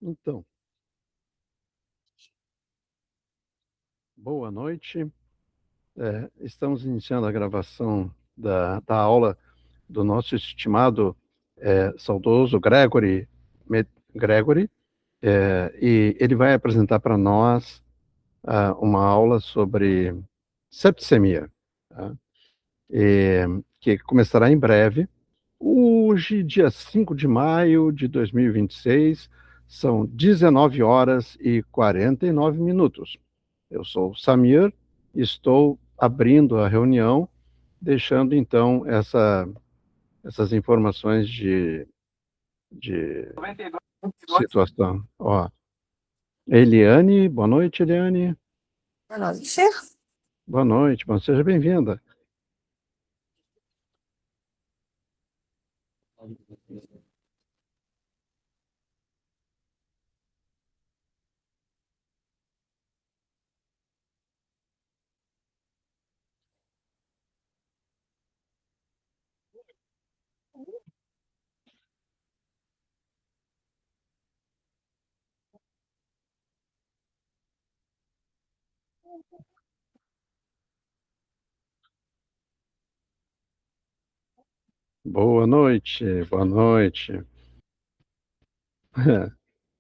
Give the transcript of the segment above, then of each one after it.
Então, boa noite. Estamos iniciando a gravação da aula do nosso estimado saudoso Gregory, e ele vai apresentar para nós uma aula sobre septicemia, tá? Que começará em breve. Hoje, dia 5 de maio de 2026, são 19 horas e 49 minutos. Eu sou o Samir, estou abrindo a reunião, deixando então essas informações de situação. Ó, Eliane, boa noite, Eliane. Boa noite. Boa noite, bom, seja bem-vinda. Boa noite, boa noite.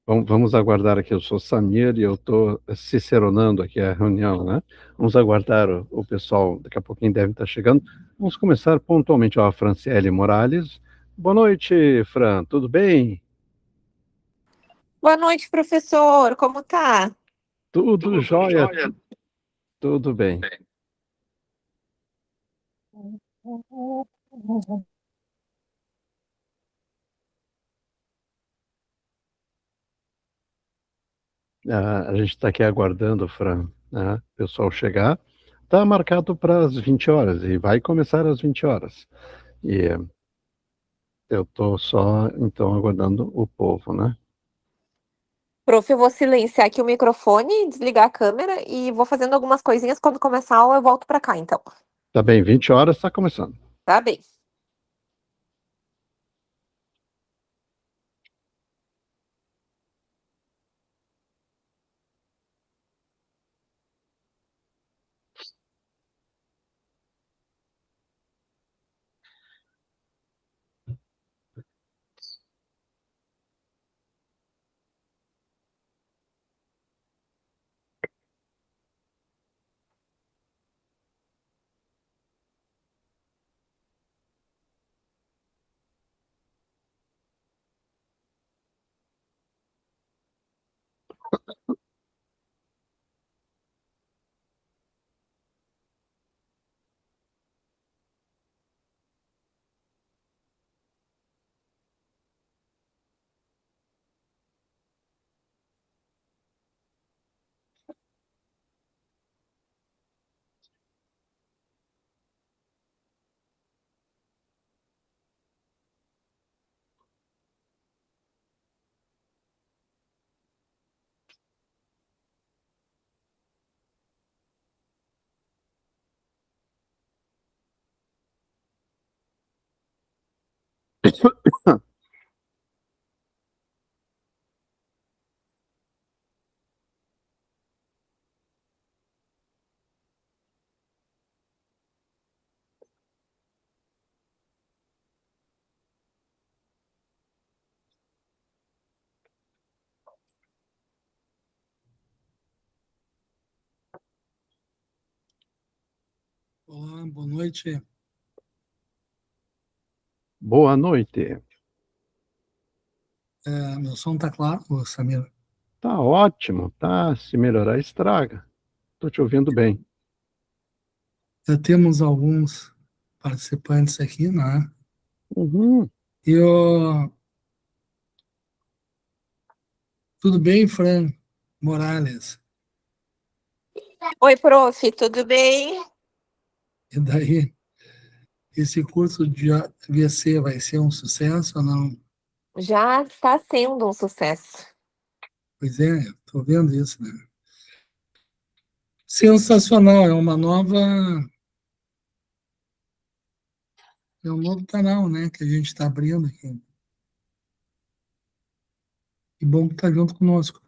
Vamos aguardar aqui, eu sou Samir e eu estou ciceronando aqui a reunião, né? Vamos aguardar o pessoal, daqui a pouquinho deve estar chegando. Vamos começar pontualmente, ó, a Franciele Morales. Boa noite, Fran, tudo bem? Boa noite, professor. Como tá? Tudo jóia, tudo bem. A gente está aqui aguardando, Fran, né? O pessoal chegar. Está marcado para as 20 horas e vai começar às 20 horas. E eu estou só, então, aguardando o povo, né? Prof, eu vou silenciar aqui o microfone, desligar a câmera e vou fazendo algumas coisinhas. Quando começar a aula, eu volto para cá, então. Tá bem, 20 horas está começando. Tá bem. Olá, boa noite. Boa noite. Meu som está claro, Samir? Tá ótimo, tá? Se melhorar, estraga. Estou te ouvindo bem. Temos alguns participantes aqui, né? Uhum. Tudo bem, Fran Morales? Oi, prof, tudo bem? E daí, esse curso de AVC vai ser um sucesso ou não? Já está sendo um sucesso. Pois é, estou vendo isso, né? Sensacional, é um novo canal, né, que a gente está abrindo aqui. Que bom que tá junto conosco.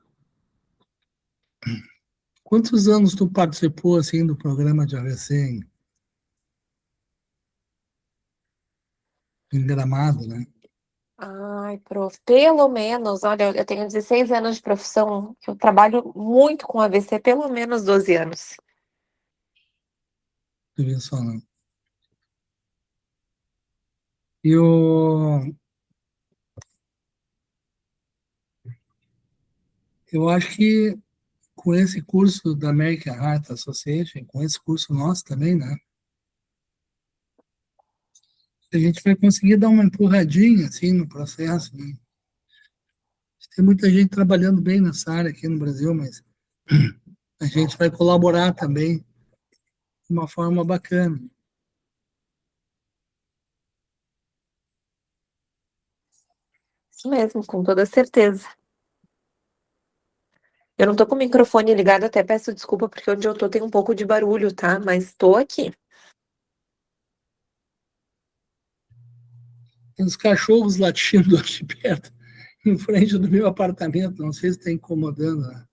Quantos anos tu participou, assim, do programa de AVC em Gramado, né? Ai, prof, pelo menos, olha, eu tenho 16 anos de profissão, eu trabalho muito com AVC, pelo menos 12 anos. Tu viu só, né? E eu acho que com esse curso da American Heart Association, com esse curso nosso também, né? A gente vai conseguir dar uma empurradinha, assim, no processo, né? Tem muita gente trabalhando bem nessa área aqui no Brasil, mas a gente vai colaborar também de uma forma bacana. Isso mesmo, com toda certeza. Eu não tô com o microfone ligado, até peço desculpa, porque onde eu tô tem um pouco de barulho, tá? Mas tô aqui. Tem uns cachorros latindo aqui perto, em frente do meu apartamento, não sei se está incomodando, né?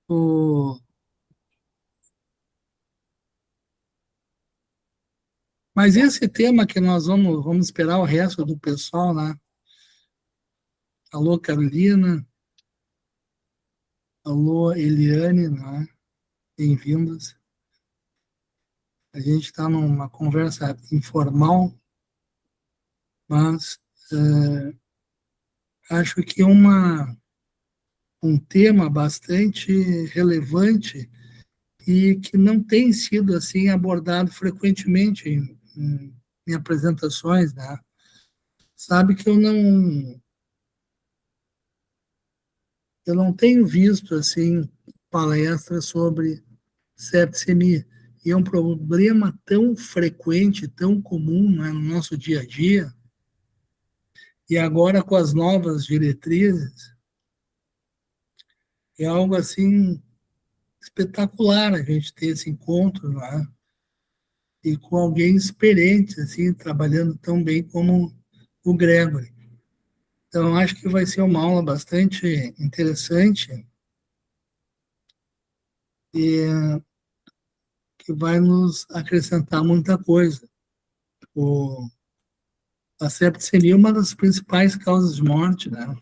O... Mas esse tema que nós vamos esperar o resto do pessoal, né? Alô, Carolina. Alô, Eliane, né? Bem-vindas. A gente está numa conversa informal, mas acho que é um tema bastante relevante e que não tem sido assim abordado frequentemente em apresentações, né? Sabe que eu não tenho visto assim palestras sobre septicemia. E é um problema tão frequente, tão comum, né, no nosso dia a dia. E agora com as novas diretrizes, é algo assim espetacular a gente ter esse encontro, né? E com alguém experiente, assim, trabalhando tão bem como o Gregory. Então, acho que vai ser uma aula bastante interessante e que vai nos acrescentar muita coisa. O, a septicemia é uma das principais causas de morte, né?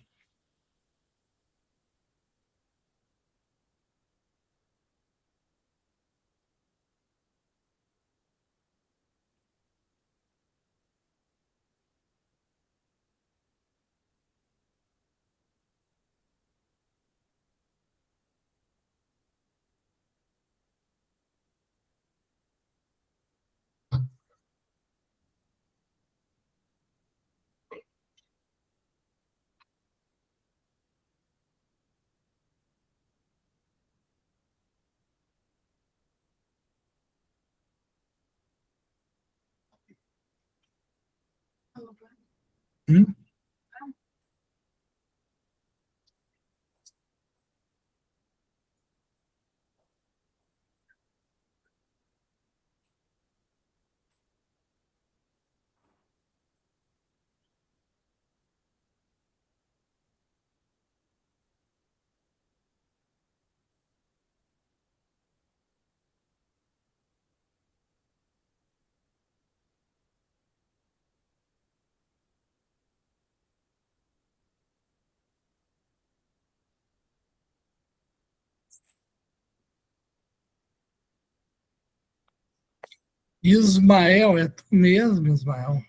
Hum? Ismael, é tu mesmo, Ismael.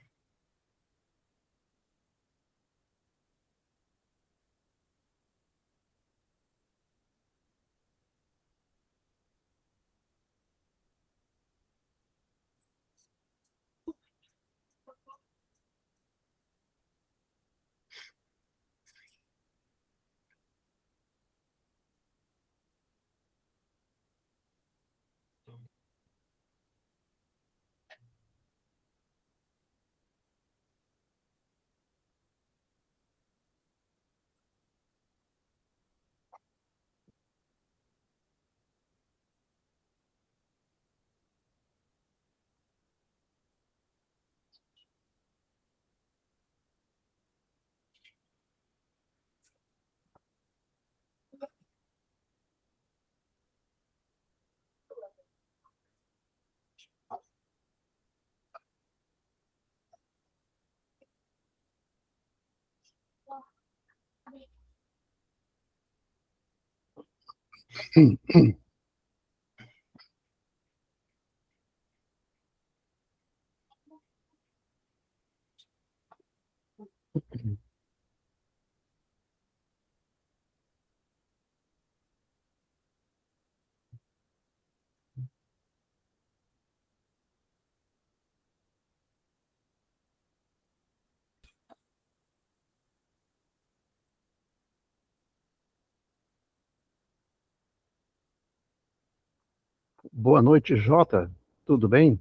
Boa noite, Jota. Tudo bem?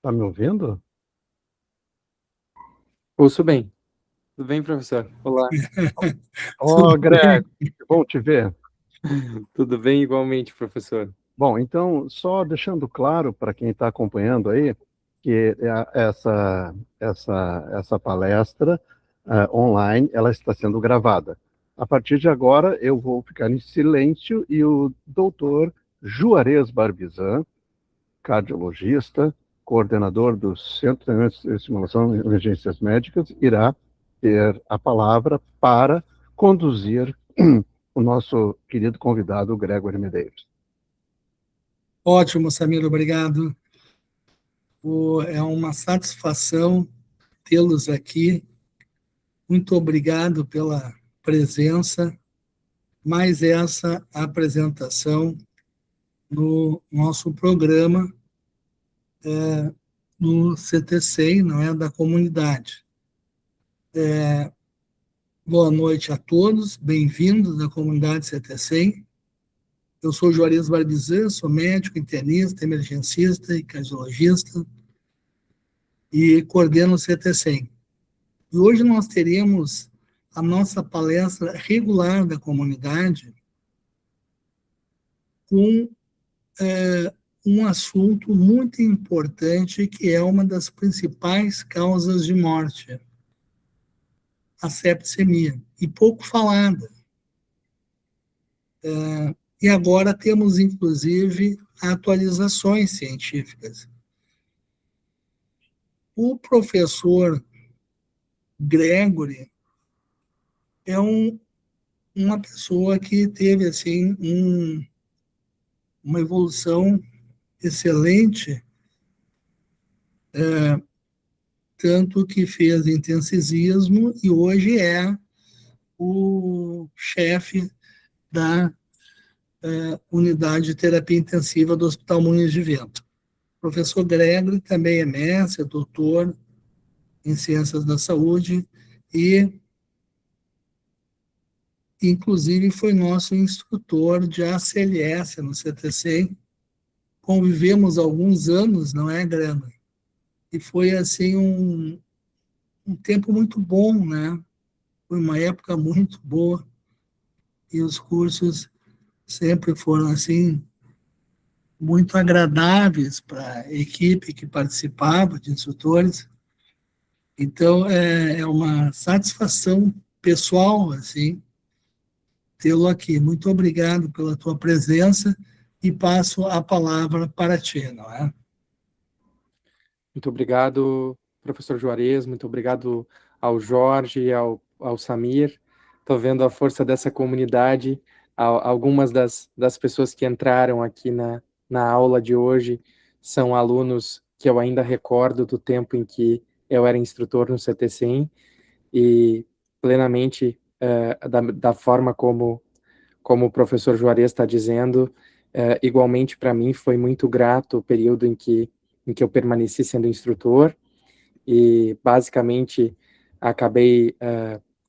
Tá me ouvindo? Ouço bem. Tudo bem, professor? Olá. Ó, Tudo bem? Greg, que bom te ver. Tudo bem igualmente, professor. Bom, então, só deixando claro para quem está acompanhando aí, que essa palestra online, ela está sendo gravada. A partir de agora, eu vou ficar em silêncio e o doutor Juarez Barbizan, cardiologista, coordenador do Centro de Estimulação e Emergências Médicas, irá ter a palavra para conduzir o nosso querido convidado, Gregory Medeiros. Ótimo, Samir, obrigado. É uma satisfação tê-los aqui. Muito obrigado pela presença, mais essa apresentação no nosso programa no CTC, não é, da comunidade. Boa noite a todos, bem-vindos da comunidade CTC. Eu sou Juarez Barbizan, sou médico, internista, emergencista e cardiologista e coordeno o CTC. E hoje nós teremos a nossa palestra regular da comunidade com um assunto muito importante que é uma das principais causas de morte, a septicemia, e pouco falada. E agora temos, inclusive, atualizações científicas. O professor Gregory é uma pessoa que teve assim uma evolução excelente, tanto que fez intensivismo e hoje é o chefe da unidade de terapia intensiva do Hospital Moinhos de Vento. O professor Gregory também é mestre, é doutor em ciências da saúde e, inclusive, foi nosso instrutor de ACLS no CTC. Convivemos alguns anos, não é, Gregory? E foi, assim, um tempo muito bom, né? Foi uma época muito boa e os cursos sempre foram, assim, muito agradáveis para a equipe que participava, de instrutores. Então, é uma satisfação pessoal, assim, tê-lo aqui. Muito obrigado pela tua presença e passo a palavra para ti, não é? Muito obrigado, professor Juarez. Muito obrigado ao Jorge e ao Samir. Estou vendo a força dessa comunidade. Algumas das pessoas que entraram aqui na aula de hoje são alunos que eu ainda recordo do tempo em que eu era instrutor no CTCEM e plenamente da forma como o professor Juarez está dizendo, igualmente para mim foi muito grato o período em que eu permaneci sendo instrutor e basicamente acabei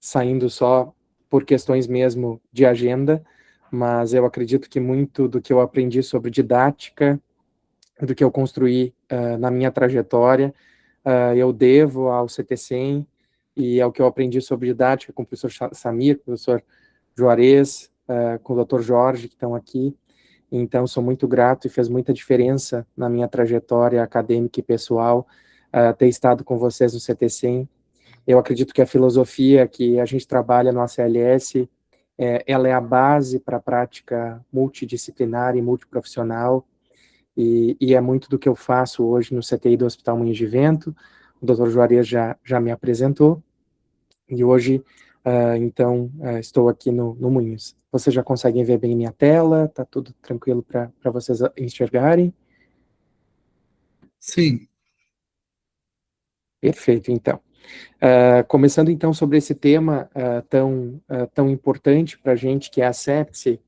saindo só por questões mesmo de agenda, mas eu acredito que muito do que eu aprendi sobre didática, do que eu construí na minha trajetória, eu devo ao CTCEM e ao que eu aprendi sobre didática com o professor Samir, com o professor Juarez, com o Dr. Jorge, que estão aqui. Então, sou muito grato e fez muita diferença na minha trajetória acadêmica e pessoal ter estado com vocês no CTCEM. Eu acredito que a filosofia que a gente trabalha no ACLS, ela é a base para a prática multidisciplinar e multiprofissional, e é muito do que eu faço hoje no CTI do Hospital Moinhos de Vento. O Dr. Juarez já me apresentou, e hoje Então, estou aqui no Moinhos. Vocês já conseguem ver bem minha tela? Está tudo tranquilo para vocês enxergarem? Sim. Perfeito, então. Começando, então, sobre esse tema tão importante para a gente, que é a sepse,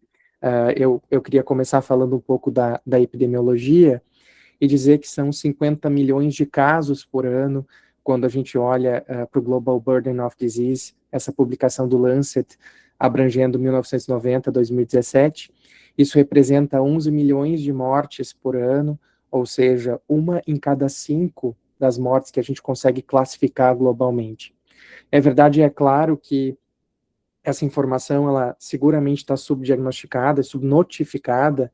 eu queria começar falando um pouco da epidemiologia e dizer que são 50 milhões de casos por ano, quando a gente olha para o Global Burden of Disease, essa publicação do Lancet, abrangendo 1990 a 2017. Isso representa 11 milhões de mortes por ano, ou seja, 1 em cada 5 das mortes que a gente consegue classificar globalmente. É verdade, é claro que essa informação, ela seguramente está subdiagnosticada, subnotificada,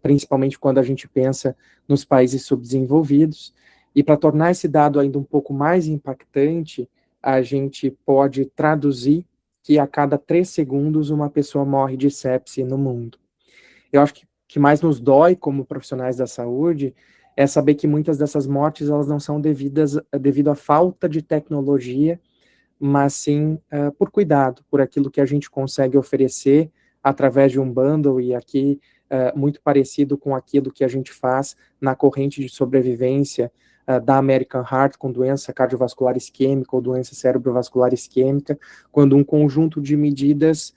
principalmente quando a gente pensa nos países subdesenvolvidos, e para tornar esse dado ainda um pouco mais impactante, a gente pode traduzir que a cada 3 segundos uma pessoa morre de sepse no mundo. Eu acho que mais nos dói como profissionais da saúde é saber que muitas dessas mortes elas não são devido à falta de tecnologia, mas sim por cuidado, por aquilo que a gente consegue oferecer através de um bundle, e aqui muito parecido com aquilo que a gente faz na corrente de sobrevivência da American Heart com doença cardiovascular isquêmica ou doença cerebrovascular isquêmica, quando um conjunto de medidas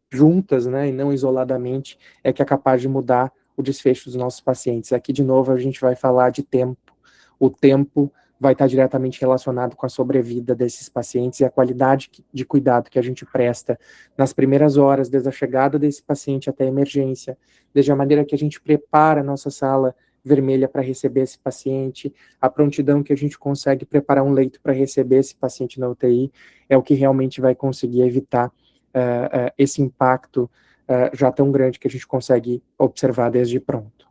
juntas, né, e não isoladamente, é que é capaz de mudar o desfecho dos nossos pacientes. Aqui, de novo, a gente vai falar de tempo. O tempo vai estar diretamente relacionado com a sobrevida desses pacientes e a qualidade de cuidado que a gente presta nas primeiras horas, desde a chegada desse paciente até a emergência, desde a maneira que a gente prepara a nossa sala vermelha para receber esse paciente, a prontidão que a gente consegue preparar um leito para receber esse paciente na UTI, é o que realmente vai conseguir evitar esse impacto já tão grande que a gente consegue observar desde pronto.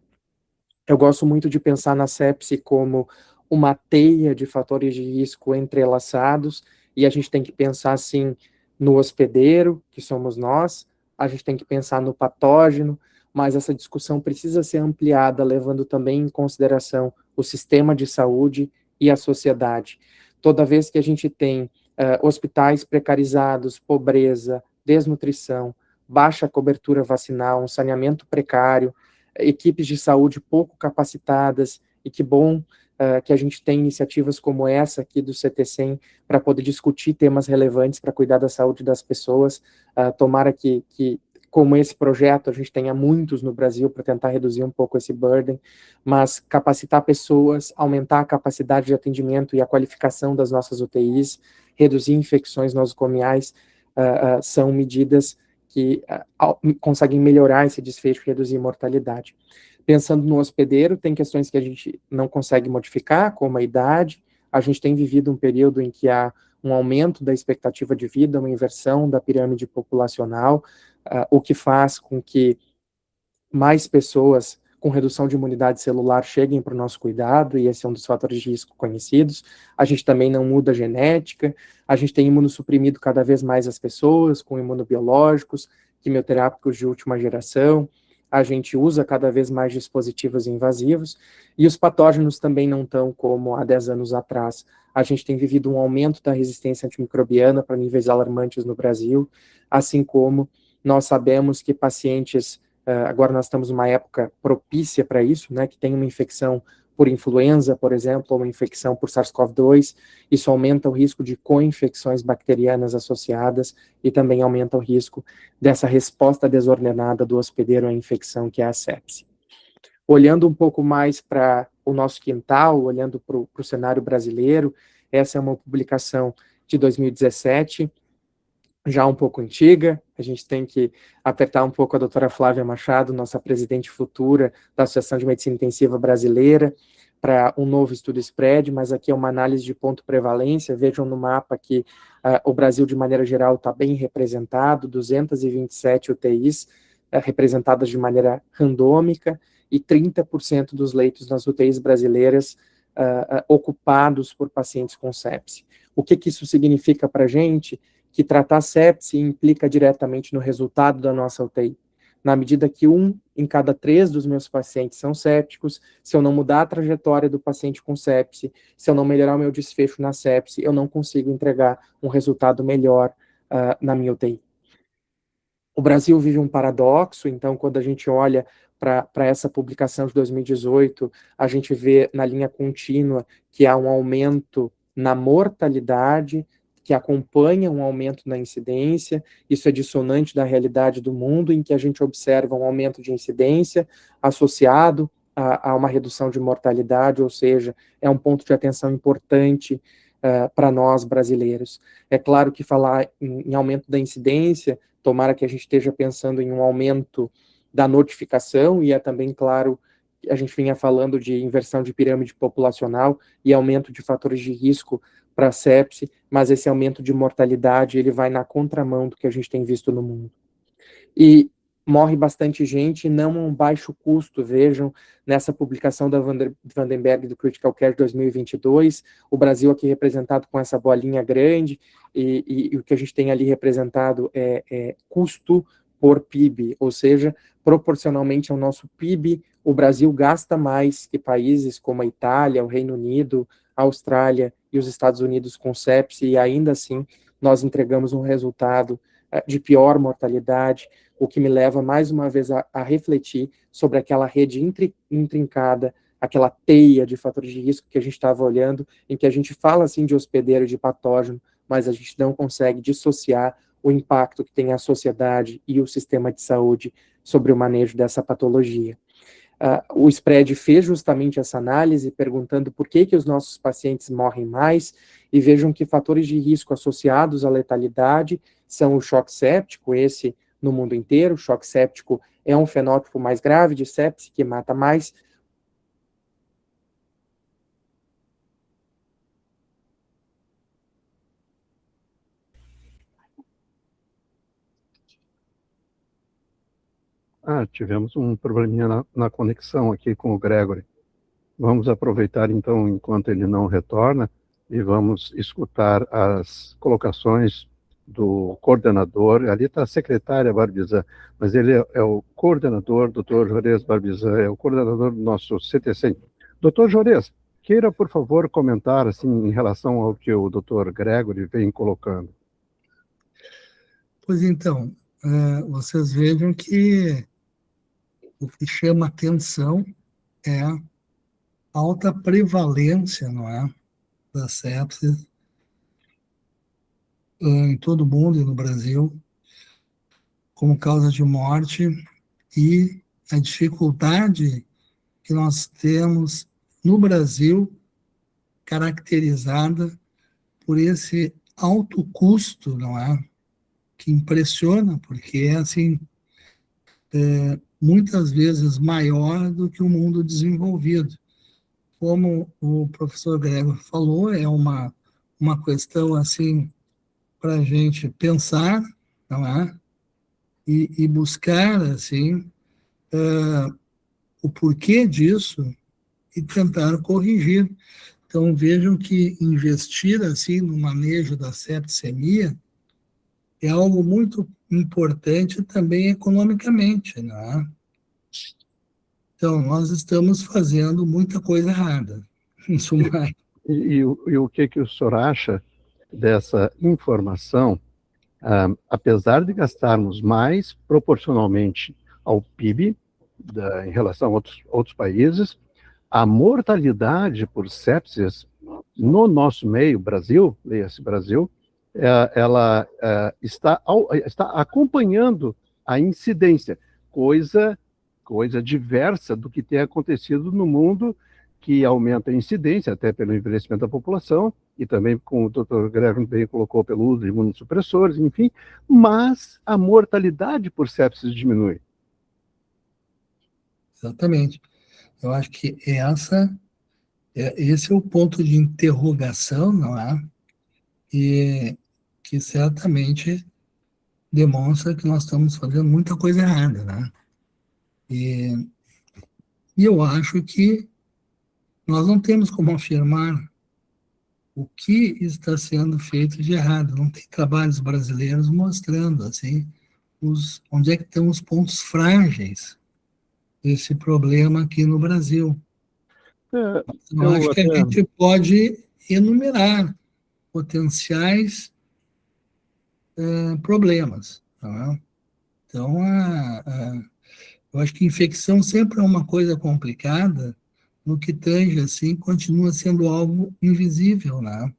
Eu gosto muito de pensar na sepse como uma teia de fatores de risco entrelaçados, e a gente tem que pensar, assim, no hospedeiro, que somos nós, a gente tem que pensar no patógeno, mas essa discussão precisa ser ampliada, levando também em consideração o sistema de saúde e a sociedade. Toda vez que a gente tem hospitais precarizados, pobreza, desnutrição, baixa cobertura vacinal, um saneamento precário, equipes de saúde pouco capacitadas, e que bom que a gente tem iniciativas como essa aqui do CT100 para poder discutir temas relevantes para cuidar da saúde das pessoas. Tomara que, como esse projeto, a gente tenha muitos no Brasil para tentar reduzir um pouco esse burden, mas capacitar pessoas, aumentar a capacidade de atendimento e a qualificação das nossas UTIs, reduzir infecções nosocomiais, são medidas que conseguem melhorar esse desfecho e reduzir mortalidade. Pensando no hospedeiro, tem questões que a gente não consegue modificar, como a idade. A gente tem vivido um período em que há um aumento da expectativa de vida, uma inversão da pirâmide populacional, o que faz com que mais pessoas com redução de imunidade celular cheguem para o nosso cuidado, e esse é um dos fatores de risco conhecidos. A gente também não muda a genética, a gente tem imunossuprimido cada vez mais as pessoas com imunobiológicos, quimioterápicos de última geração, a gente usa cada vez mais dispositivos invasivos, e os patógenos também não estão como há 10 anos atrás. A gente tem vivido um aumento da resistência antimicrobiana para níveis alarmantes no Brasil, assim como nós sabemos que pacientes, agora nós estamos numa época propícia para isso, né, que tem uma infecção por influenza, por exemplo, ou uma infecção por SARS-CoV-2, isso aumenta o risco de co-infecções bacterianas associadas e também aumenta o risco dessa resposta desordenada do hospedeiro à infecção, que é a sepse. Olhando um pouco mais para o nosso quintal, olhando para o cenário brasileiro, essa é uma publicação de 2017, já um pouco antiga, a gente tem que apertar um pouco a doutora Flávia Machado, nossa presidente futura da Associação de Medicina Intensiva Brasileira, para um novo estudo SPREAD, mas aqui é uma análise de ponto prevalência. Vejam no mapa que o Brasil, de maneira geral, está bem representado, 227 UTIs representadas de maneira randômica, e 30% dos leitos nas UTIs brasileiras ocupados por pacientes com sepse. O que isso significa para a gente? Que tratar sepse implica diretamente no resultado da nossa UTI. na medida que 1 em cada 3 dos meus pacientes são sépticos, se eu não mudar a trajetória do paciente com sepse, se eu não melhorar o meu desfecho na sepse, eu não consigo entregar um resultado melhor na minha UTI. O Brasil vive um paradoxo, então, quando a gente olha para essa publicação de 2018, a gente vê na linha contínua que há um aumento na mortalidade, que acompanha um aumento na incidência. Isso é dissonante da realidade do mundo, em que a gente observa um aumento de incidência associado a uma redução de mortalidade, ou seja, é um ponto de atenção importante para nós brasileiros. É claro que falar em aumento da incidência, tomara que a gente esteja pensando em um aumento da notificação, e é também claro que a gente vinha falando de inversão de pirâmide populacional e aumento de fatores de risco para a sepse, mas esse aumento de mortalidade, ele vai na contramão do que a gente tem visto no mundo. E morre bastante gente, não a um baixo custo. Vejam, nessa publicação da Vandenberg do Critical Care 2022, o Brasil aqui representado com essa bolinha grande, e o que a gente tem ali representado é custo por PIB, ou seja, proporcionalmente ao nosso PIB, o Brasil gasta mais que países como a Itália, o Reino Unido, a Austrália e os Estados Unidos com sepse, e ainda assim nós entregamos um resultado de pior mortalidade, o que me leva mais uma vez a refletir sobre aquela rede intrincada, aquela teia de fatores de risco que a gente estava olhando, em que a gente fala assim de hospedeiro, de patógeno, mas a gente não consegue dissociar o impacto que tem a sociedade e o sistema de saúde sobre o manejo dessa patologia. O SPRED fez justamente essa análise, perguntando por que os nossos pacientes morrem mais, e vejam que fatores de risco associados à letalidade são o choque séptico, esse no mundo inteiro. O choque séptico é um fenótipo mais grave de sepse, que mata mais. Tivemos um probleminha na conexão aqui com o Gregory. Vamos aproveitar, então, enquanto ele não retorna, e vamos escutar as colocações do coordenador. Ali está a secretária Barbizan, mas ele é o coordenador, doutor Juarez Barbizan, é o coordenador do nosso CTC. Doutor Juarez, queira, por favor, comentar assim, em relação ao que o doutor Gregory vem colocando. Pois então, vocês vejam que o que chama atenção é a alta prevalência, não é, da sepsis em todo o mundo e no Brasil, como causa de morte, e a dificuldade que nós temos no Brasil, caracterizada por esse alto custo, não é? Que impressiona, porque é assim, muitas vezes maior do que o mundo desenvolvido. Como o professor Gregor falou, é uma questão assim para a gente pensar, não é? E buscar assim o porquê disso e tentar corrigir. Então vejam que investir assim no manejo da septicemia é algo muito importante também economicamente, não é? Então nós estamos fazendo muita coisa errada, em suma. E o que o senhor acha dessa informação? Apesar de gastarmos mais proporcionalmente ao PIB em relação a outros países, a mortalidade por sepsis no nosso meio, Brasil, leia-se Brasil, ela está acompanhando a incidência, coisa diversa do que tem acontecido no mundo, que aumenta a incidência, até pelo envelhecimento da população, e também, como o Dr. Gregory bem colocou, pelo uso de imunossupressores, enfim, mas a mortalidade por sepsis diminui. Exatamente. Eu acho que esse é o ponto de interrogação, não é? E que certamente demonstra que nós estamos fazendo muita coisa errada, né? E eu acho que nós não temos como afirmar o que está sendo feito de errado. Não tem trabalhos brasileiros mostrando assim onde é que estão os pontos frágeis desse problema aqui no Brasil. Eu acho que a gente pode enumerar potenciais problemas. Tá? Então, eu acho que infecção sempre é uma coisa complicada, no que tange, assim, continua sendo algo invisível, né?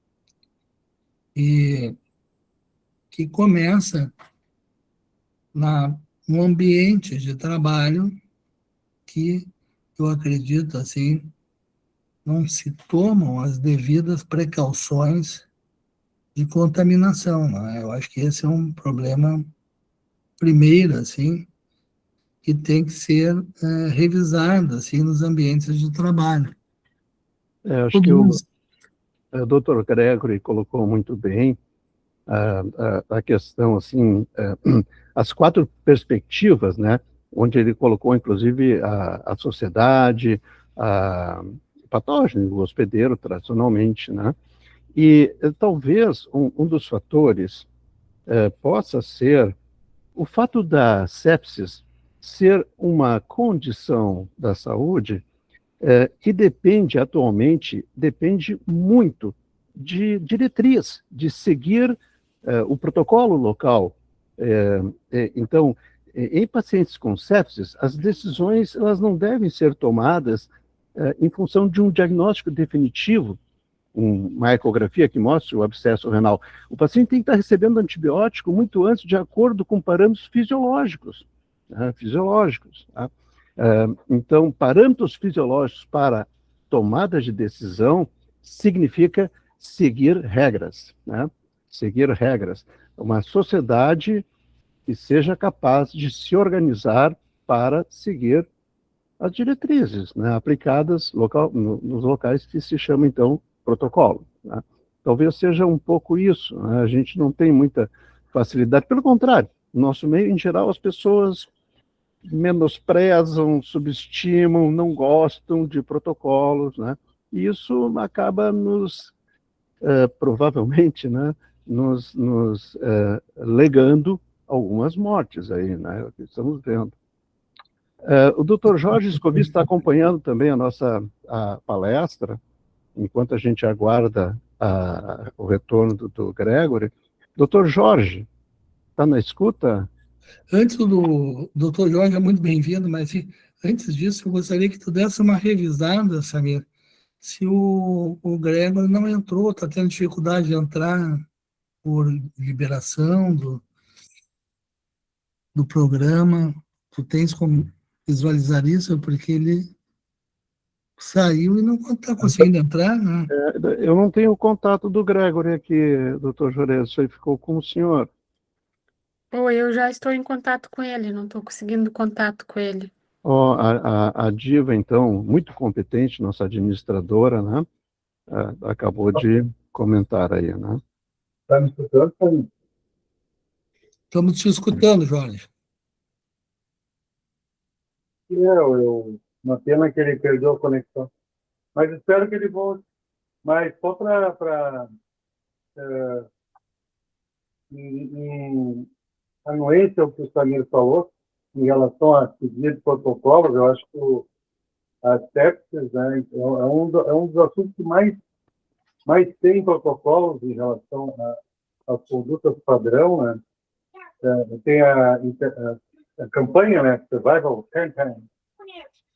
E que começa no ambiente de trabalho que eu acredito, assim, não se tomam as devidas precauções de contaminação, né? Eu acho que esse é um problema primeiro, assim, que tem que ser revisado, assim, nos ambientes de trabalho. Acho que o Dr. Gregory colocou muito bem a questão, assim, as 4 perspectivas, né, onde ele colocou, inclusive, a sociedade, o patógeno, o hospedeiro, tradicionalmente, né, e talvez um dos fatores possa ser o fato da sepsis ser uma condição da saúde que depende muito de diretriz, de seguir o protocolo local. Então, em pacientes com sepsis, as decisões elas não devem ser tomadas em função de um diagnóstico definitivo, uma ecografia que mostre o abscesso renal. O paciente tem que estar recebendo antibiótico muito antes, de acordo com parâmetros fisiológicos. Tá? Então, parâmetros fisiológicos para tomada de decisão significa seguir regras, né? Seguir regras. Uma sociedade que seja capaz de se organizar para seguir as diretrizes, né, aplicadas nos locais que se chama, então, protocolo. Né? Talvez seja um pouco isso, né? A gente não tem muita facilidade, pelo contrário, no nosso meio, em geral, as pessoas menosprezam, subestimam, não gostam de protocolos, né? E isso acaba provavelmente, né, nos legando algumas mortes aí, né, que estamos vendo. O Dr. Jorge Scoville está acompanhando também a nossa palestra, enquanto a gente aguarda o retorno do Gregory. Dr. Jorge, está na escuta? Antes do Dr. Jorge, é muito bem-vindo, mas antes disso, eu gostaria que tu desse uma revisada, Samir, se o Gregory não entrou, está tendo dificuldade de entrar por liberação do programa. Tu tens como visualizar isso, porque ele saiu e não está conseguindo entrar, né? Eu não tenho o contato do Gregory aqui, doutor Juarez, isso aí ficou com o senhor. Eu já estou em contato com ele, não estou conseguindo contato com ele. A Diva, então, muito competente, nossa administradora, né? Acabou de comentar aí, né? Está me escutando, Samir? Estamos te escutando, Jorge. Uma pena que ele perdeu a conexão. Mas espero que ele volte. Mas só para em anuência ao que o Samir falou, em relação a seguir protocolos, eu acho que a sepsis, né, é um dos assuntos que mais tem protocolos em relação às condutas padrão, né? Tem a campanha, né, Survival Campaign,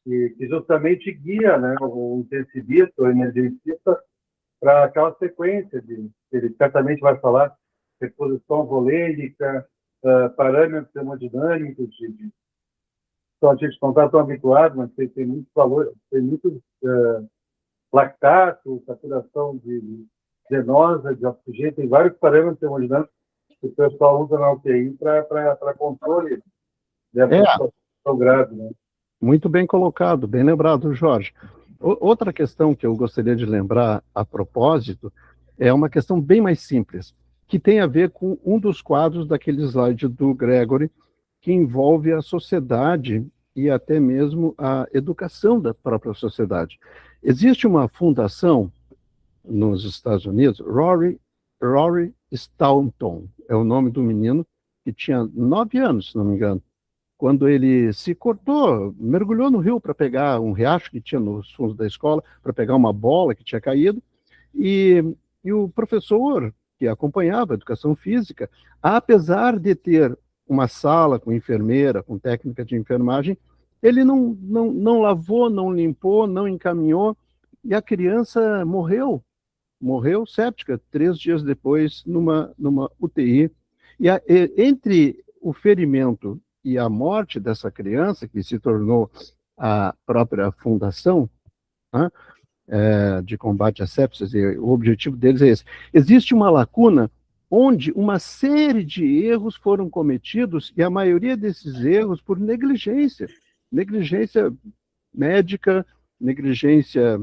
que justamente guia, né, o intensivista, o emergencista, para aquela sequência ele certamente vai falar reposição volêmica, parâmetros hemodinâmicos, então a gente não está tão habituado, mas tem muitos valores, tem muitos lactato, saturação de venosa, de oxigênio, tem vários parâmetros hemodinâmicos que o pessoal usa na UTI para controle dessa situação grave, né? Muito bem colocado, bem lembrado, Jorge. Outra questão que eu gostaria de lembrar a propósito é uma questão bem mais simples, que tem a ver com um dos quadros daquele slide do Gregory, que envolve a sociedade e até mesmo a educação da própria sociedade. Existe uma fundação nos Estados Unidos, Rory Staunton, é o nome do menino, que tinha 9 anos, se não me engano, quando ele se cortou, mergulhou no rio para pegar um riacho que tinha nos fundos da escola, para pegar uma bola que tinha caído, e, e o professor que acompanhava a educação física, apesar de ter uma sala com enfermeira, com técnica de enfermagem, ele não lavou, não limpou, não encaminhou, e a criança morreu séptica 3 dias depois numa UTI. Entre o ferimento e a morte dessa criança, que se tornou a própria fundação, né, de combate à sepsis, e o objetivo deles é esse. Existe uma lacuna onde uma série de erros foram cometidos, e a maioria desses erros por negligência médica, negligência,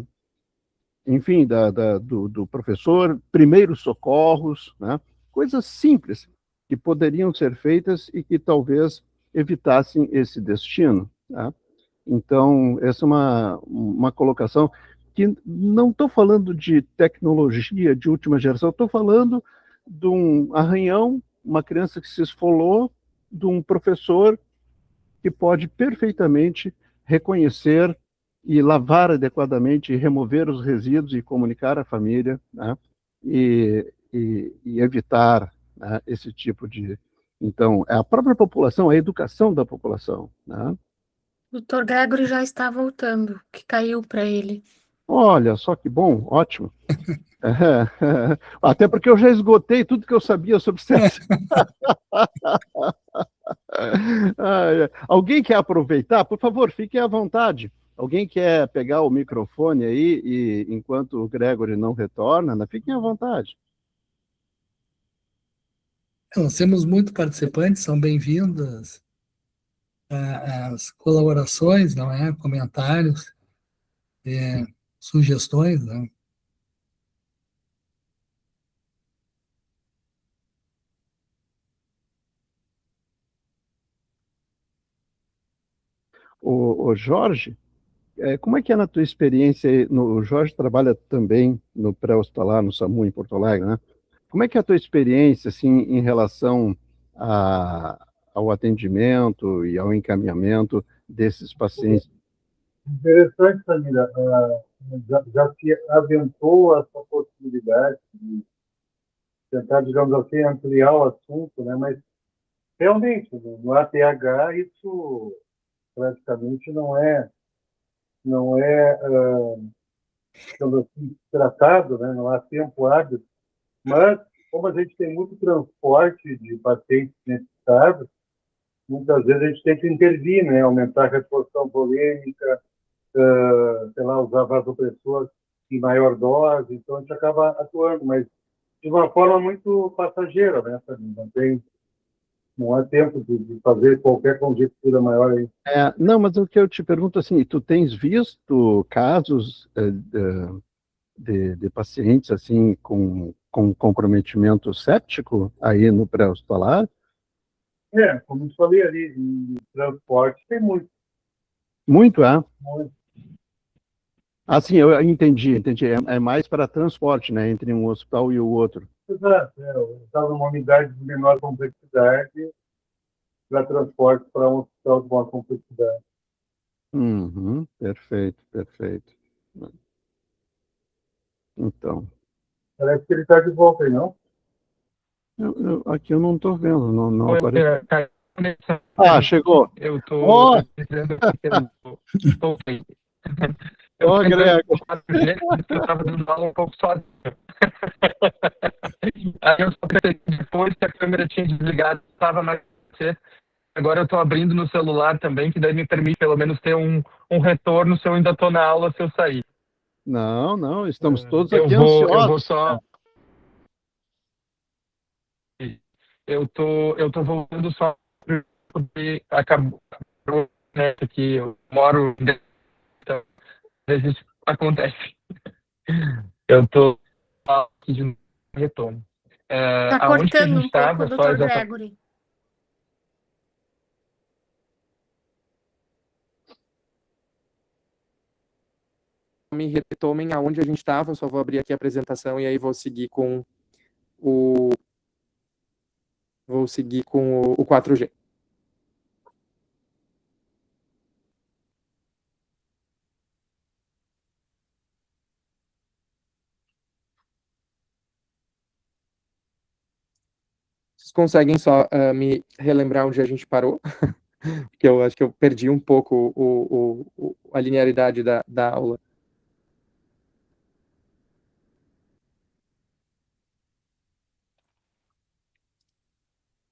enfim, do professor, primeiros socorros, né? Coisas simples que poderiam ser feitas e que talvez evitassem esse destino. Tá? Então, essa é uma colocação que não estou falando de tecnologia de última geração, estou falando de um arranhão, uma criança que se esfolou, de um professor que pode perfeitamente reconhecer e lavar adequadamente, e remover os resíduos e comunicar à família, né? e evitar, né, esse tipo de... Então, é a própria população, a educação da população. Né? O Dr. Gregory já está voltando, que caiu para ele. Olha, só que bom, ótimo. Até porque eu já esgotei tudo que eu sabia sobre sepsis. Alguém quer aproveitar? Por favor, fiquem à vontade. Alguém quer pegar o microfone aí, e enquanto o Gregory não retorna, né, fiquem à vontade. Nós temos muitos participantes, são bem-vindas as colaborações, não é? Comentários, sugestões, né? O Jorge, como é que é na tua experiência aí? O Jorge trabalha também no pré-hospitalar, no SAMU, em Porto Alegre, né? Como é que é a tua experiência, assim, em relação ao atendimento e ao encaminhamento desses pacientes? Interessante, Samira. Já se aventou essa possibilidade de tentar, digamos assim, ampliar o assunto, né? Mas realmente, no ATH, isso praticamente não é digamos assim, tratado, né? Não há tempo hábil. Mas, como a gente tem muito transporte de pacientes necessitados, muitas vezes a gente tem que intervir, né? Aumentar a reposição volêmica, sei lá, usar vasopressor em maior dose, então a gente acaba atuando, mas de uma forma muito passageira, né? Não há tempo de fazer qualquer conjectura maior aí. Não, mas o que eu te pergunto, assim, tu tens visto casos de pacientes, assim, com comprometimento séptico aí no pré-hospitalar? Como eu falei ali, em transporte tem muito. Muito, Muito. Assim, eu entendi. É mais para transporte, né, entre um hospital e o outro. Exato. Eu estava numa unidade de menor complexidade para transporte para um hospital de maior complexidade. Uhum, perfeito. Então, Parece que ele está de volta aí, não? aqui eu não estou vendo, não Oi, aparece. caiu a conexão. Chegou. Eu tô Ó, dizendo que eu estou bem. Eu ó, tô entrando Grego. no 4G, porque eu estava dando aula um pouco sozinho. Aí eu só percebi depois que a câmera tinha desligado, estava mais. Agora eu estou abrindo no celular também, que daí me permite pelo menos ter um retorno se eu ainda estou na aula, se eu sair. Não, estamos todos Eu aqui vou ansiosos. só. Eu tô voltando só porque acabou, né, que eu moro, então, às vezes isso acontece. Eu tô aqui de retorno. Tá Aonde que a cortando gente um pouco o estava? Só Dr. exatamente. Gregory. Me retomem aonde a gente estava, eu só vou abrir aqui a apresentação e aí vou seguir com o Vou seguir com o 4G. Vocês conseguem só me relembrar onde a gente parou? Porque eu acho que eu perdi um pouco a linearidade da aula.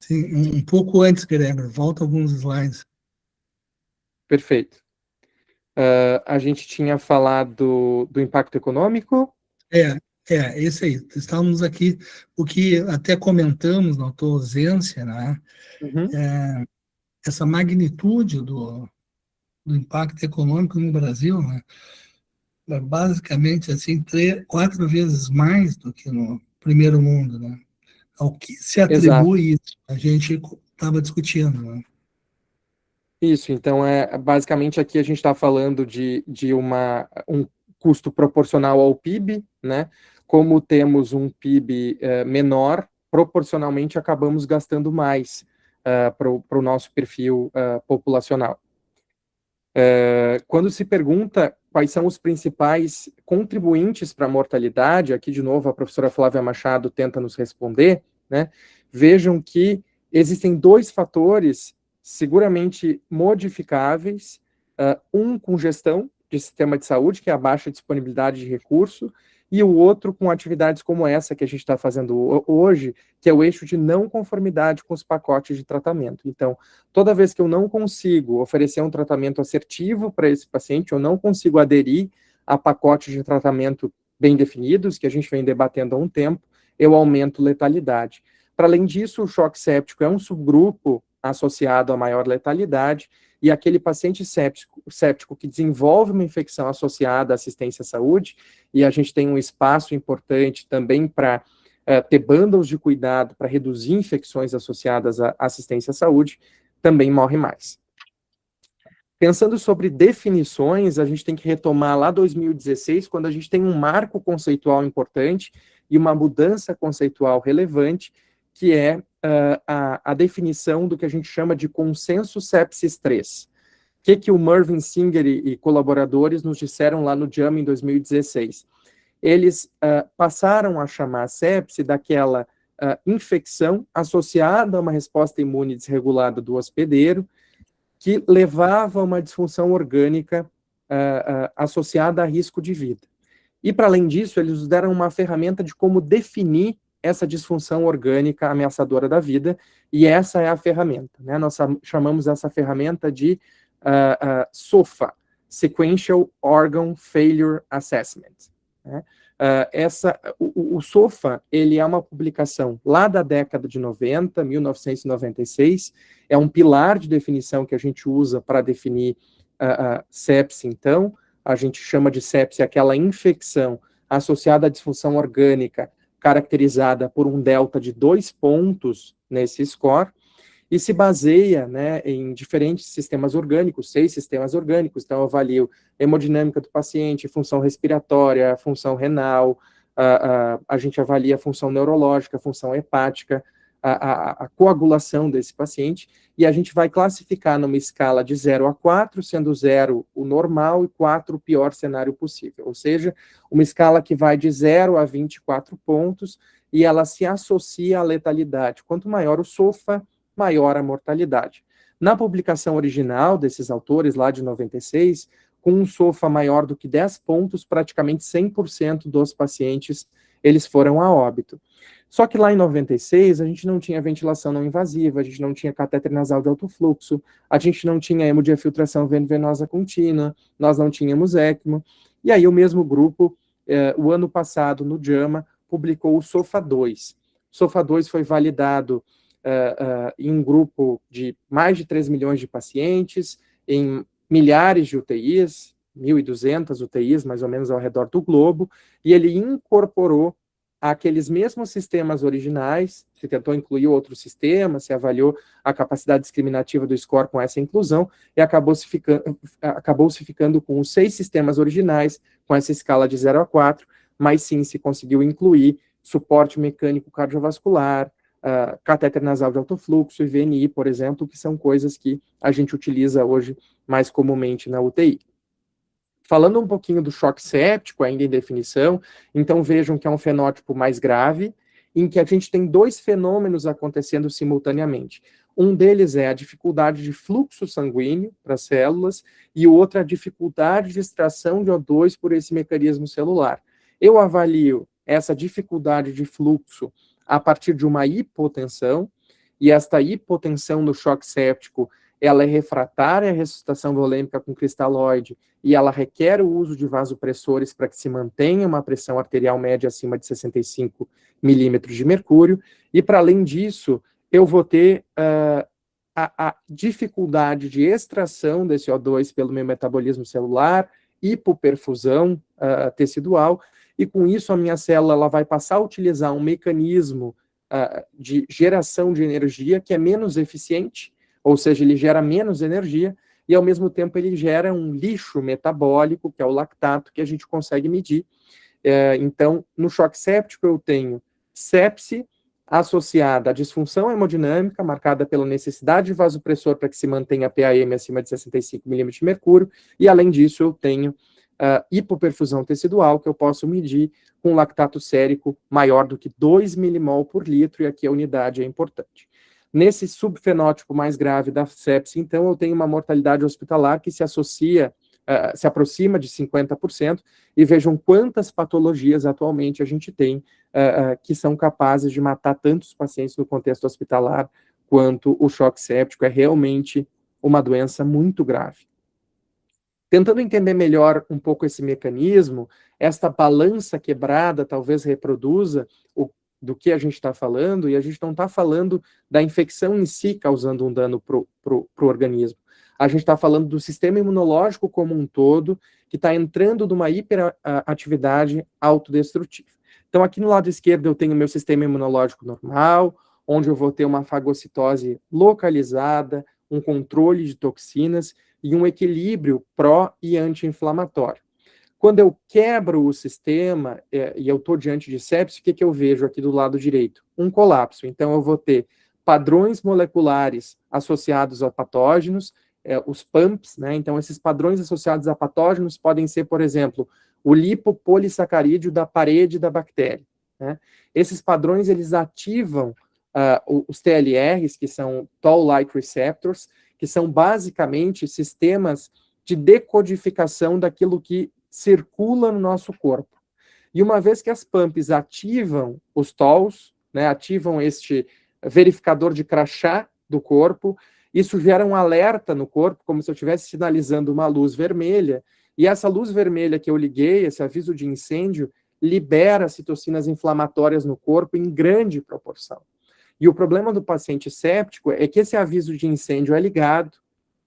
Sim, um pouco antes, Gregor, volta alguns slides. Perfeito. A gente tinha falado do impacto econômico. Esse aí. Estávamos aqui, o que até comentamos na tua ausência, né? Uhum. Essa magnitude do impacto econômico no Brasil, né? Basicamente, assim, 4 vezes mais do que no primeiro mundo, né? Ao que se atribui isso? A gente estava discutindo, né? Isso, então, basicamente aqui a gente está falando de um custo proporcional ao PIB, né? Como temos um PIB menor, proporcionalmente acabamos gastando mais para o nosso perfil populacional. Quando se pergunta quais são os principais contribuintes para a mortalidade, aqui de novo a professora Flávia Machado tenta nos responder, né? Vejam que existem 2 fatores seguramente modificáveis, um com gestão de sistema de saúde, que é a baixa disponibilidade de recurso, e o outro com atividades como essa que a gente está fazendo hoje, que é o eixo de não conformidade com os pacotes de tratamento. Então, toda vez que eu não consigo oferecer um tratamento assertivo para esse paciente, eu não consigo aderir a pacotes de tratamento bem definidos, que a gente vem debatendo há um tempo, eu aumento letalidade. Para além disso, o choque séptico é um subgrupo associado a maior letalidade, e aquele paciente séptico que desenvolve uma infecção associada à assistência à saúde, e a gente tem um espaço importante também para ter bundles de cuidado para reduzir infecções associadas à assistência à saúde, também morre mais. Pensando sobre definições, a gente tem que retomar lá 2016, quando a gente tem um marco conceitual importante e uma mudança conceitual relevante, que é a definição do que a gente chama de consenso sepsis 3. O que o Mervyn Singer e colaboradores nos disseram lá no JAMA em 2016? Eles passaram a chamar a sepse daquela infecção associada a uma resposta imune desregulada do hospedeiro, que levava a uma disfunção orgânica associada a risco de vida. E, para além disso, eles nos deram uma ferramenta de como definir essa disfunção orgânica ameaçadora da vida, e essa é a ferramenta, né? Nós chamamos essa ferramenta de SOFA, Sequential Organ Failure Assessment, né? O SOFA, ele é uma publicação lá da década de 90, 1996, é um pilar de definição que a gente usa para definir sepse, então, a gente chama de sepse aquela infecção associada à disfunção orgânica, caracterizada por um delta de 2 pontos nesse score, e se baseia, né, em diferentes sistemas orgânicos, 6 sistemas orgânicos. Então, eu avalio a hemodinâmica do paciente, função respiratória, função renal, a gente avalia a função neurológica, a função hepática, a coagulação desse paciente, e a gente vai classificar numa escala de 0 a 4, sendo 0 o normal e 4 o pior cenário possível. Ou seja, uma escala que vai de 0 a 24 pontos, e ela se associa à letalidade. Quanto maior o SOFA, maior a mortalidade. Na publicação original desses autores, lá de 96, com um SOFA maior do que 10 pontos, praticamente 100% dos pacientes, eles foram a óbito. Só que lá em 96, a gente não tinha ventilação não invasiva, a gente não tinha catéter nasal de alto fluxo, a gente não tinha hemodiafiltração venosa contínua, nós não tínhamos ECMO, e aí o mesmo grupo, o ano passado, no JAMA, publicou o SOFA 2. O SOFA 2 foi validado em um grupo de mais de 3 milhões de pacientes, em milhares de UTIs, 1.200 UTIs, mais ou menos, ao redor do globo, e ele incorporou aqueles mesmos sistemas originais, se tentou incluir outros sistemas, se avaliou a capacidade discriminativa do score com essa inclusão, e acabou-se ficando com os 6 sistemas originais, com essa escala de 0 a 4, mas sim se conseguiu incluir suporte mecânico cardiovascular, catéter nasal de alto fluxo e VNI, por exemplo, que são coisas que a gente utiliza hoje mais comumente na UTI. Falando um pouquinho do choque séptico, ainda em definição, então vejam que é um fenótipo mais grave, em que a gente tem dois fenômenos acontecendo simultaneamente. Um deles é a dificuldade de fluxo sanguíneo para as células, e o outro é a dificuldade de extração de O2 por esse mecanismo celular. Eu avalio essa dificuldade de fluxo a partir de uma hipotensão, e esta hipotensão no choque séptico, ela é refratária à ressuscitação volêmica com cristalóide, e ela requer o uso de vasopressores para que se mantenha uma pressão arterial média acima de 65 milímetros de mercúrio, e para além disso, eu vou ter a dificuldade de extração desse O2 pelo meu metabolismo celular, hipoperfusão tecidual, e com isso a minha célula ela vai passar a utilizar um mecanismo de geração de energia que é menos eficiente, ou seja, ele gera menos energia, e ao mesmo tempo ele gera um lixo metabólico, que é o lactato, que a gente consegue medir. Então, no choque séptico eu tenho sepse associada à disfunção hemodinâmica, marcada pela necessidade de vasopressor para que se mantenha a PAM acima de 65 milímetros de mercúrio, e além disso eu tenho hipoperfusão tecidual, que eu posso medir com lactato sérico maior do que 2 milimol por litro, e aqui a unidade é importante. Nesse subfenótipo mais grave da sepse, então, eu tenho uma mortalidade hospitalar que se associa, se aproxima de 50%, e vejam quantas patologias atualmente a gente tem que são capazes de matar tantos pacientes no contexto hospitalar, quanto o choque séptico. É realmente uma doença muito grave. Tentando entender melhor um pouco esse mecanismo, esta balança quebrada talvez reproduza do que a gente está falando, e a gente não está falando da infecção em si causando um dano para o organismo. A gente está falando do sistema imunológico como um todo, que está entrando numa hiperatividade autodestrutiva. Então, aqui no lado esquerdo eu tenho meu sistema imunológico normal, onde eu vou ter uma fagocitose localizada, um controle de toxinas e um equilíbrio pró- e anti-inflamatório. Quando eu quebro o sistema e eu estou diante de sepsis, o que eu vejo aqui do lado direito? Um colapso. Então, eu vou ter padrões moleculares associados a patógenos, os PAMPs, né? Então, esses padrões associados a patógenos podem ser, por exemplo, o lipopolissacarídeo da parede da bactéria, né? Esses padrões, eles ativam os TLRs, que são Toll-like receptors, que são basicamente sistemas de decodificação daquilo que circula no nosso corpo. E uma vez que as PAMPs ativam os TOLs, né, ativam este verificador de crachá do corpo, isso gera um alerta no corpo, como se eu estivesse sinalizando uma luz vermelha, e essa luz vermelha que eu liguei, esse aviso de incêndio, libera citocinas inflamatórias no corpo em grande proporção. E o problema do paciente séptico é que esse aviso de incêndio é ligado,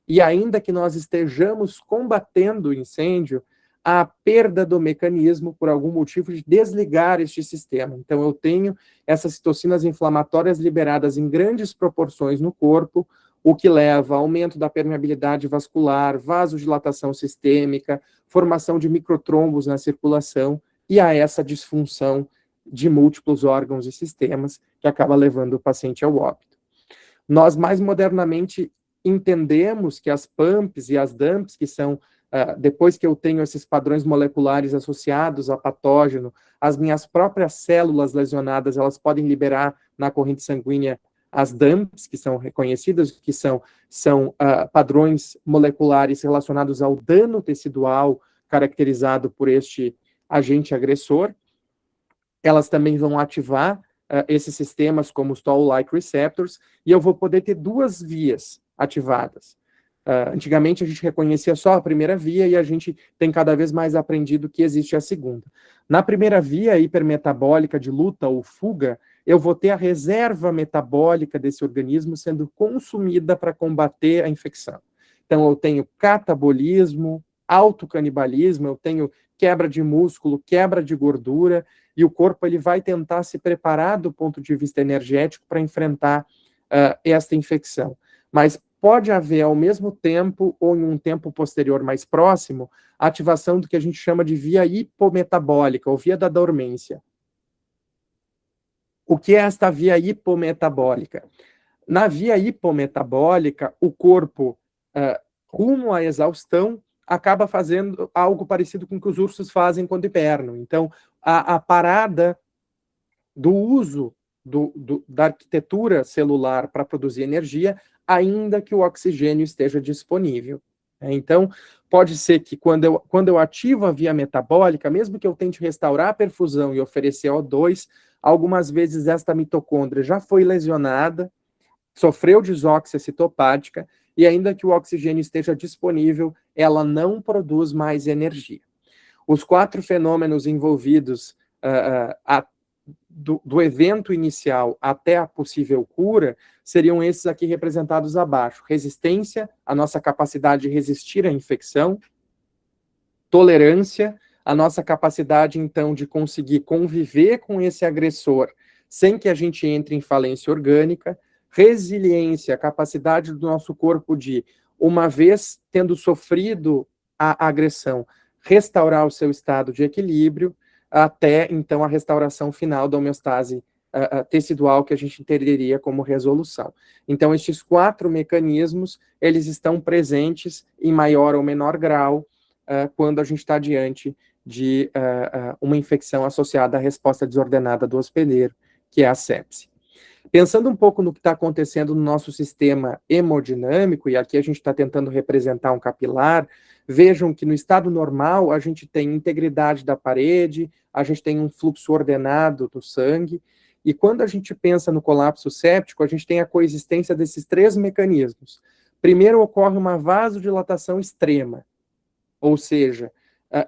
e ainda que nós estejamos combatendo o incêndio, há a perda do mecanismo, por algum motivo, de desligar este sistema. Então, eu tenho essas citocinas inflamatórias liberadas em grandes proporções no corpo, o que leva a aumento da permeabilidade vascular, vasodilatação sistêmica, formação de microtrombos na circulação, e a essa disfunção de múltiplos órgãos e sistemas, que acaba levando o paciente ao óbito. Nós, mais modernamente, entendemos que as PAMPs e as DAMPs, que são, depois que eu tenho esses padrões moleculares associados a patógeno, as minhas próprias células lesionadas, elas podem liberar na corrente sanguínea as DAMPs, que são reconhecidas, que são padrões moleculares relacionados ao dano tecidual caracterizado por este agente agressor. Elas também vão ativar esses sistemas como os Toll-like receptors, e eu vou poder ter duas vias ativadas. Antigamente a gente reconhecia só a primeira via, e a gente tem cada vez mais aprendido que existe a segunda. Na primeira via hipermetabólica de luta ou fuga, eu vou ter a reserva metabólica desse organismo sendo consumida para combater a infecção. Então eu tenho catabolismo, autocanibalismo, eu tenho quebra de músculo, quebra de gordura, e o corpo ele vai tentar se preparar do ponto de vista energético para enfrentar esta infecção. Mas pode haver, ao mesmo tempo, ou em um tempo posterior mais próximo, a ativação do que a gente chama de via hipometabólica, ou via da dormência. O que é esta via hipometabólica? Na via hipometabólica, o corpo, rumo à exaustão, acaba fazendo algo parecido com o que os ursos fazem quando hibernam. Então, a parada do uso da arquitetura celular para produzir energia, ainda que o oxigênio esteja disponível. Então, pode ser que quando eu ativo a via metabólica, mesmo que eu tente restaurar a perfusão e oferecer O2, algumas vezes esta mitocôndria já foi lesionada, sofreu desóxia citopática, e ainda que o oxigênio esteja disponível, ela não produz mais energia. Os 4 fenômenos envolvidos do evento inicial até a possível cura seriam esses aqui representados abaixo. Resistência, a nossa capacidade de resistir à infecção. Tolerância, a nossa capacidade, então, de conseguir conviver com esse agressor sem que a gente entre em falência orgânica. Resiliência, a capacidade do nosso corpo de, uma vez tendo sofrido a agressão, restaurar o seu estado de equilíbrio, até, então, a restauração final da homeostase tecidual que a gente entenderia como resolução. Então, estes 4 mecanismos, eles estão presentes em maior ou menor grau quando a gente está diante de uma infecção associada à resposta desordenada do hospedeiro, que é a sepse. Pensando um pouco no que está acontecendo no nosso sistema hemodinâmico, e aqui a gente está tentando representar um capilar, vejam que no estado normal a gente tem integridade da parede, a gente tem um fluxo ordenado do sangue, e quando a gente pensa no colapso séptico, a gente tem a coexistência desses 3 mecanismos. Primeiro, ocorre uma vasodilatação extrema, ou seja,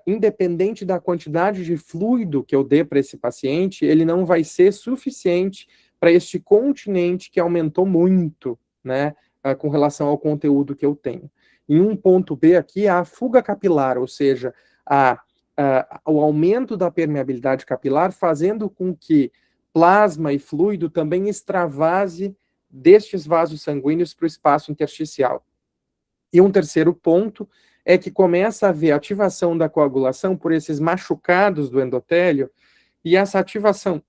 independente da quantidade de fluido que eu dê para esse paciente, ele não vai ser suficiente para este continente que aumentou muito, né, com relação ao conteúdo que eu tenho. Em um ponto B aqui, há a fuga capilar, ou seja, o aumento da permeabilidade capilar, fazendo com que plasma e fluido também extravase destes vasos sanguíneos para o espaço intersticial. E um terceiro ponto é que começa a haver ativação da coagulação por esses machucados do endotélio, e essa ativação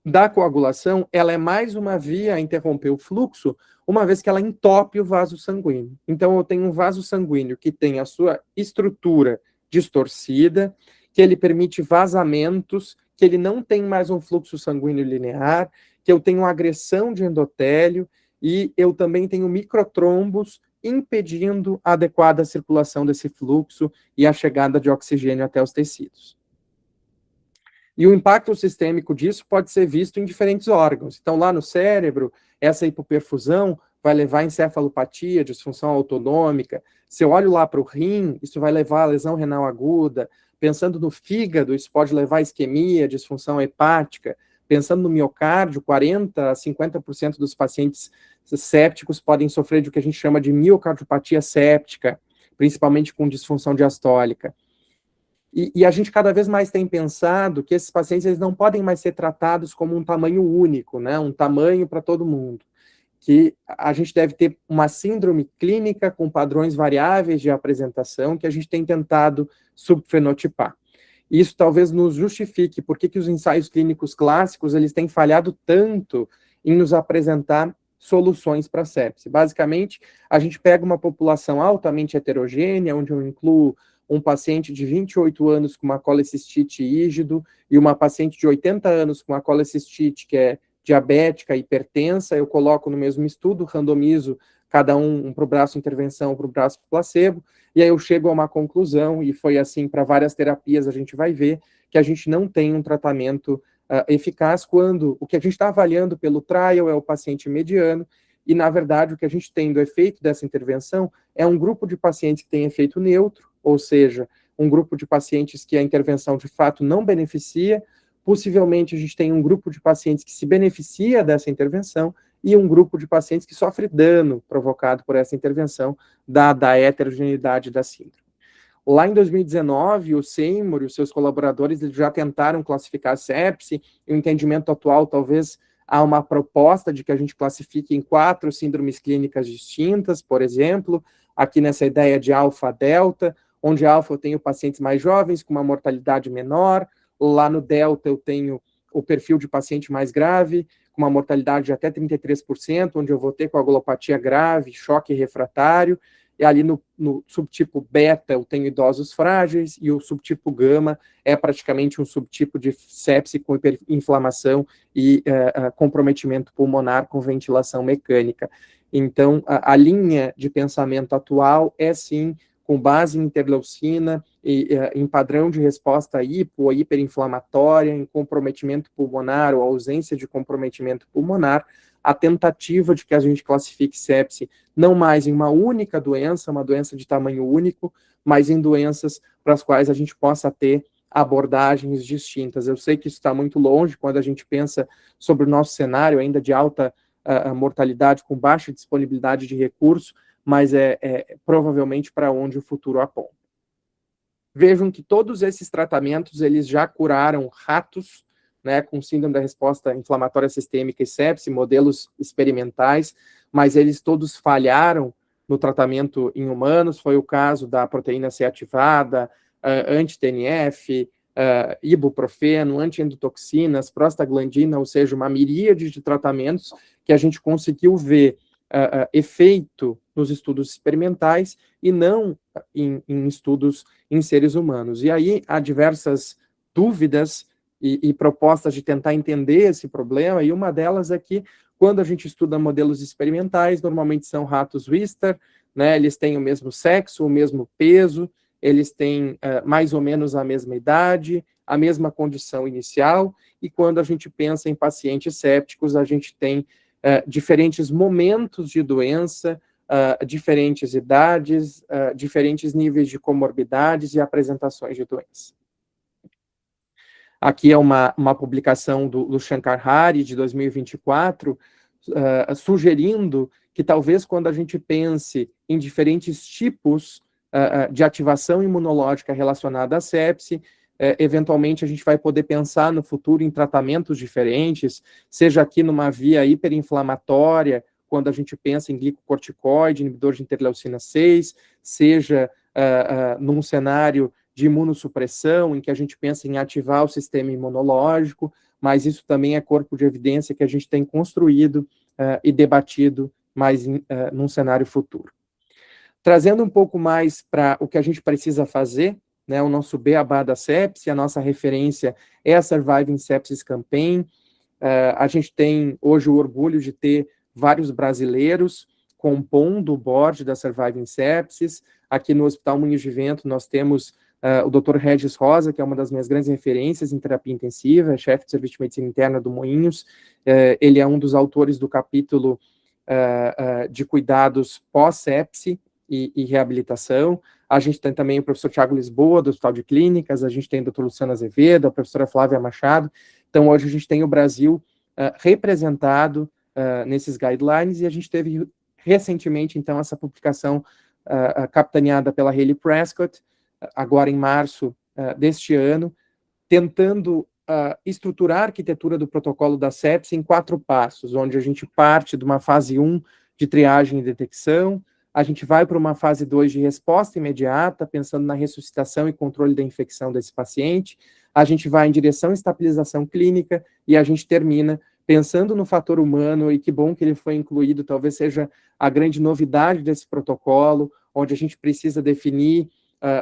da coagulação, ela é mais uma via a interromper o fluxo, uma vez que ela entope o vaso sanguíneo. Então, eu tenho um vaso sanguíneo que tem a sua estrutura distorcida, que ele permite vazamentos, que ele não tem mais um fluxo sanguíneo linear, que eu tenho agressão de endotélio, e eu também tenho microtrombos impedindo a adequada circulação desse fluxo e a chegada de oxigênio até os tecidos. E o impacto sistêmico disso pode ser visto em diferentes órgãos. Então, lá no cérebro, essa hipoperfusão vai levar a encefalopatia, disfunção autonômica. Se eu olho lá para o rim, isso vai levar a lesão renal aguda. Pensando no fígado, isso pode levar a isquemia, disfunção hepática. Pensando no miocárdio, 40% a 50% dos pacientes sépticos podem sofrer de o que a gente chama de miocardiopatia séptica, principalmente com disfunção diastólica. E a gente cada vez mais tem pensado que esses pacientes eles não podem mais ser tratados como um tamanho único, né, um tamanho para todo mundo, que a gente deve ter uma síndrome clínica com padrões variáveis de apresentação que a gente tem tentado subfenotipar. Isso talvez nos justifique por que os ensaios clínicos clássicos eles têm falhado tanto em nos apresentar soluções para a sepse. Basicamente, a gente pega uma população altamente heterogênea, onde eu incluo um paciente de 28 anos com uma colecistite ígido e uma paciente de 80 anos com uma colecistite que é diabética, hipertensa, eu coloco no mesmo estudo, randomizo cada um para o braço intervenção, para o braço placebo, e aí eu chego a uma conclusão, e foi assim para várias terapias, a gente vai ver que a gente não tem um tratamento eficaz quando o que a gente está avaliando pelo trial é o paciente mediano, e na verdade o que a gente tem do efeito dessa intervenção é um grupo de pacientes que tem efeito neutro, ou seja, um grupo de pacientes que a intervenção de fato não beneficia, possivelmente a gente tem um grupo de pacientes que se beneficia dessa intervenção e um grupo de pacientes que sofre dano provocado por essa intervenção, dada a heterogeneidade da síndrome. Lá em 2019, o Seymour e os seus colaboradores eles já tentaram classificar a sepse, e o entendimento atual talvez há uma proposta de que a gente classifique em 4 síndromes clínicas distintas, por exemplo, aqui nessa ideia de alfa-delta, onde alfa eu tenho pacientes mais jovens com uma mortalidade menor, lá no delta eu tenho o perfil de paciente mais grave, com uma mortalidade de até 33%, onde eu vou ter coagulopatia grave, choque refratário, e ali no subtipo beta eu tenho idosos frágeis, e o subtipo gama é praticamente um subtipo de sepse com hiperinflamação e comprometimento pulmonar com ventilação mecânica. Então, a linha de pensamento atual é, sim, com base em interleucina, em padrão de resposta hipo ou hiperinflamatória, em comprometimento pulmonar ou ausência de comprometimento pulmonar, a tentativa de que a gente classifique sepse não mais em uma única doença, uma doença de tamanho único, mas em doenças para as quais a gente possa ter abordagens distintas. Eu sei que isso está muito longe quando a gente pensa sobre o nosso cenário ainda de alta mortalidade com baixa disponibilidade de recurso, mas é provavelmente para onde o futuro aponta. Vejam que todos esses tratamentos, eles já curaram ratos, né, com síndrome da resposta inflamatória sistêmica e sepse, modelos experimentais, mas eles todos falharam no tratamento em humanos. Foi o caso da proteína C ativada, anti-TNF, ibuprofeno, anti-endotoxinas, prostaglandina, ou seja, uma miríade de tratamentos que a gente conseguiu ver efeito nos estudos experimentais e não em estudos em seres humanos. E aí há diversas dúvidas e propostas de tentar entender esse problema, e uma delas é que, quando a gente estuda modelos experimentais, normalmente são ratos Wistar, né, eles têm o mesmo sexo, o mesmo peso, eles têm mais ou menos a mesma idade, a mesma condição inicial, e quando a gente pensa em pacientes sépticos, a gente tem diferentes momentos de doença, diferentes idades, diferentes níveis de comorbidades e apresentações de doença. Aqui é uma publicação do Shankar Hari, de 2024, sugerindo que talvez quando a gente pense em diferentes tipos de ativação imunológica relacionada à sepse, eventualmente a gente vai poder pensar no futuro em tratamentos diferentes, seja aqui numa via hiperinflamatória, quando a gente pensa em glicocorticoide, inibidor de interleucina 6, seja num cenário de imunossupressão, em que a gente pensa em ativar o sistema imunológico, mas isso também é corpo de evidência que a gente tem construído e debatido mais num cenário futuro. Trazendo um pouco mais para o que a gente precisa fazer, né, o nosso beabá da sepse, a nossa referência é a Surviving Sepsis Campaign. A gente tem hoje o orgulho de ter vários brasileiros compondo o board da Surviving Sepsis. Aqui no Hospital Moinhos de Vento nós temos o Dr. Regis Rosa, que é uma das minhas grandes referências em terapia intensiva, chefe de serviço de medicina interna do Moinhos. Ele é um dos autores do capítulo de cuidados pós-sepse e reabilitação. A gente tem também o professor Tiago Lisboa, do Hospital de Clínicas, a gente tem o Dr. Luciano Azevedo, a professora Flávia Machado. Então, hoje a gente tem o Brasil representado nesses guidelines, e a gente teve recentemente, então, essa publicação capitaneada pela Hayley Prescott, agora em março deste ano, tentando estruturar a arquitetura do protocolo da sepse em 4 passos, onde a gente parte de uma fase 1 de triagem e detecção, a gente vai para uma fase 2 de resposta imediata, pensando na ressuscitação e controle da infecção desse paciente, a gente vai em direção à estabilização clínica, e a gente termina pensando no fator humano, e que bom que ele foi incluído, talvez seja a grande novidade desse protocolo, onde a gente precisa definir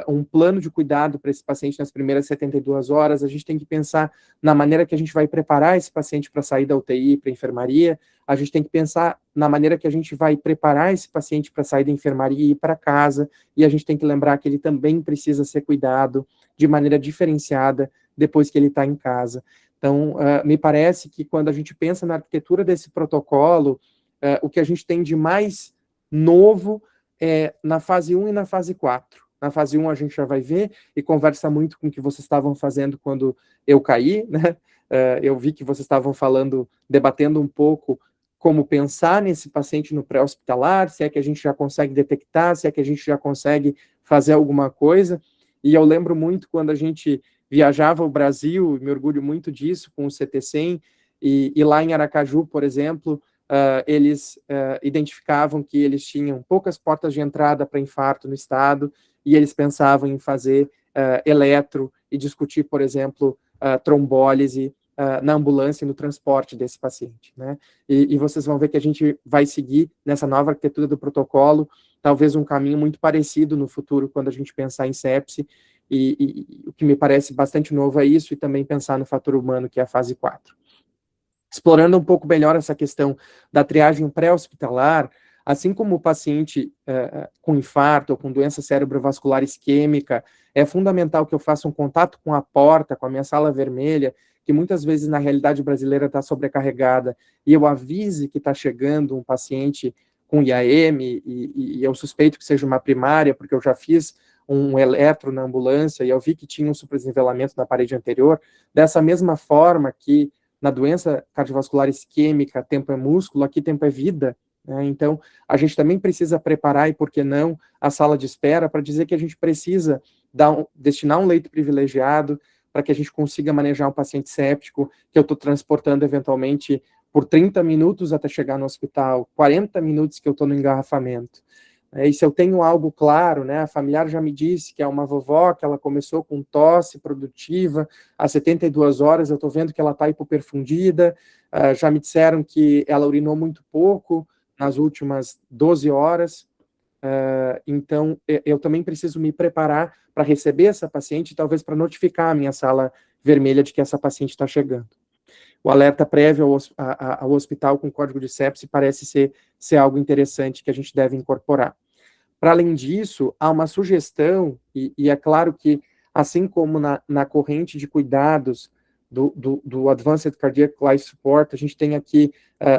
um plano de cuidado para esse paciente nas primeiras 72 horas, a gente tem que pensar na maneira que a gente vai preparar esse paciente para sair da UTI, para a enfermaria, a gente tem que pensar na maneira que a gente vai preparar esse paciente para sair da enfermaria e ir para casa, e a gente tem que lembrar que ele também precisa ser cuidado de maneira diferenciada depois que ele está em casa. Então, me parece que quando a gente pensa na arquitetura desse protocolo, o que a gente tem de mais novo é na fase 1 e na fase 4. Na fase 1 a gente já vai ver, e conversa muito com o que vocês estavam fazendo quando eu caí, né? Eu vi que vocês estavam debatendo um pouco como pensar nesse paciente no pré-hospitalar, se é que a gente já consegue detectar, se é que a gente já consegue fazer alguma coisa. E eu lembro muito quando a gente viajava ao Brasil, me orgulho muito disso, com o CT100, e lá em Aracaju, por exemplo, eles identificavam que eles tinham poucas portas de entrada para infarto no estado, e eles pensavam em fazer eletro e discutir, por exemplo, trombólise na ambulância e no transporte desse paciente, né? E vocês vão ver que a gente vai seguir nessa nova arquitetura do protocolo, talvez um caminho muito parecido no futuro, quando a gente pensar em sepse, e o que me parece bastante novo é isso, e também pensar no fator humano, que é a fase 4. Explorando um pouco melhor essa questão da triagem pré-hospitalar, assim como o paciente com infarto ou com doença cerebrovascular isquêmica, é fundamental que eu faça um contato com a porta, com a minha sala vermelha, que muitas vezes na realidade brasileira está sobrecarregada, e eu avise que está chegando um paciente com IAM, e eu suspeito que seja uma primária, porque eu já fiz um eletro na ambulância, e eu vi que tinha um supradesnivelamento na parede anterior. Dessa mesma forma que na doença cardiovascular isquêmica, tempo é músculo, aqui tempo é vida, né? Então, a gente também precisa preparar, e por que não, a sala de espera, para dizer que a gente precisa destinar um leito privilegiado para que a gente consiga manejar um paciente séptico, que eu estou transportando eventualmente por 30 minutos até chegar no hospital, 40 minutos que eu estou no engarrafamento. E se eu tenho algo claro, né, a familiar já me disse que é uma vovó, que ela começou com tosse produtiva, às 72 horas eu estou vendo que ela está hipoperfundida, já me disseram que ela urinou muito pouco nas últimas 12 horas, então eu também preciso me preparar para receber essa paciente, talvez para notificar a minha sala vermelha de que essa paciente está chegando. O alerta prévio ao hospital com código de sepse parece ser algo interessante que a gente deve incorporar. Para além disso, há uma sugestão, e é claro que, assim como na corrente de cuidados do Advanced Cardiac Life Support, a gente tem aqui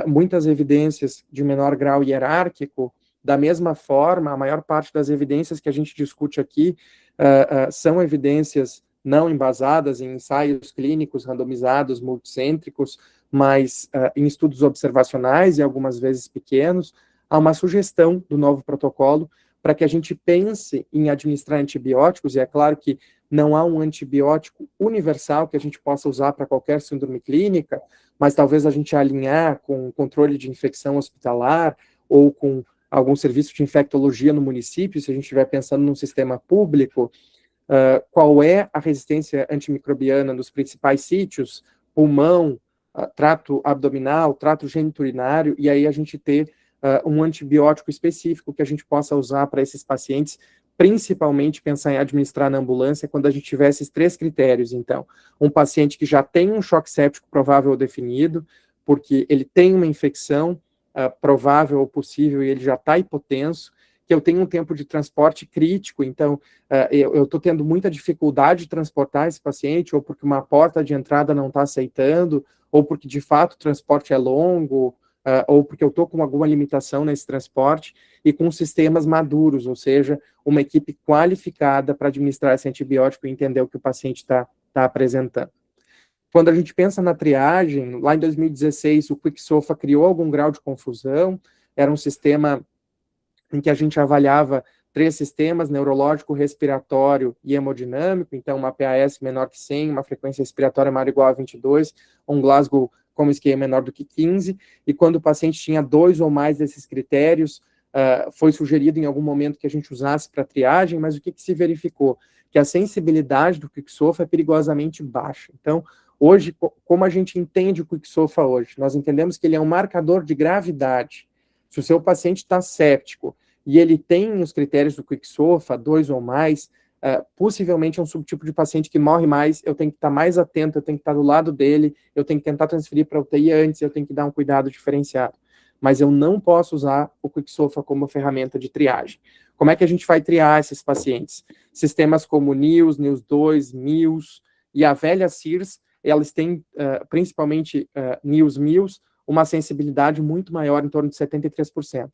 muitas evidências de menor grau hierárquico. Da mesma forma, a maior parte das evidências que a gente discute aqui são evidências não embasadas em ensaios clínicos randomizados, multicêntricos, mas em estudos observacionais e algumas vezes pequenos. Há uma sugestão do novo protocolo para que a gente pense em administrar antibióticos, e é claro que não há um antibiótico universal que a gente possa usar para qualquer síndrome clínica, mas talvez a gente alinhar com controle de infecção hospitalar ou com algum serviço de infectologia no município, se a gente estiver pensando num sistema público, qual é a resistência antimicrobiana nos principais sítios, pulmão, trato abdominal, trato geniturinário, e aí a gente ter um antibiótico específico que a gente possa usar para esses pacientes, principalmente pensar em administrar na ambulância quando a gente tiver esses 3 critérios. Então, um paciente que já tem um choque séptico provável ou definido, porque ele tem uma infecção provável ou possível e ele já está hipotenso, que eu tenho um tempo de transporte crítico, então eu estou tendo muita dificuldade de transportar esse paciente, ou porque uma porta de entrada não está aceitando, ou porque de fato o transporte é longo, ou porque eu estou com alguma limitação nesse transporte, e com sistemas maduros, ou seja, uma equipe qualificada para administrar esse antibiótico e entender o que o paciente está apresentando. Quando a gente pensa na triagem, lá em 2016, o QuickSOFA criou algum grau de confusão, era um sistema em que a gente avaliava 3 sistemas, neurológico, respiratório e hemodinâmico, então uma PAS menor que 100, uma frequência respiratória maior ou igual a 22, um Glasgow como esquema menor do que 15, e quando o paciente tinha 2 ou mais desses critérios, foi sugerido em algum momento que a gente usasse para triagem, mas o que se verificou? Que a sensibilidade do QuickSOFA é perigosamente baixa. Então, hoje, como a gente entende o QuickSOFA hoje? Nós entendemos que ele é um marcador de gravidade. Se o seu paciente está séptico e ele tem os critérios do QuickSOFA, 2 ou mais, possivelmente é um subtipo de paciente que morre mais, eu tenho que estar mais atento, eu tenho que estar do lado dele, eu tenho que tentar transferir para a UTI antes, eu tenho que dar um cuidado diferenciado. Mas eu não posso usar o QuickSOFA como ferramenta de triagem. Como é que a gente vai triar esses pacientes? Sistemas como NIOS, NIOS-2, MIOS e a velha CIRS, elas têm, principalmente NIOS-MIOS, uma sensibilidade muito maior, em torno de 73%.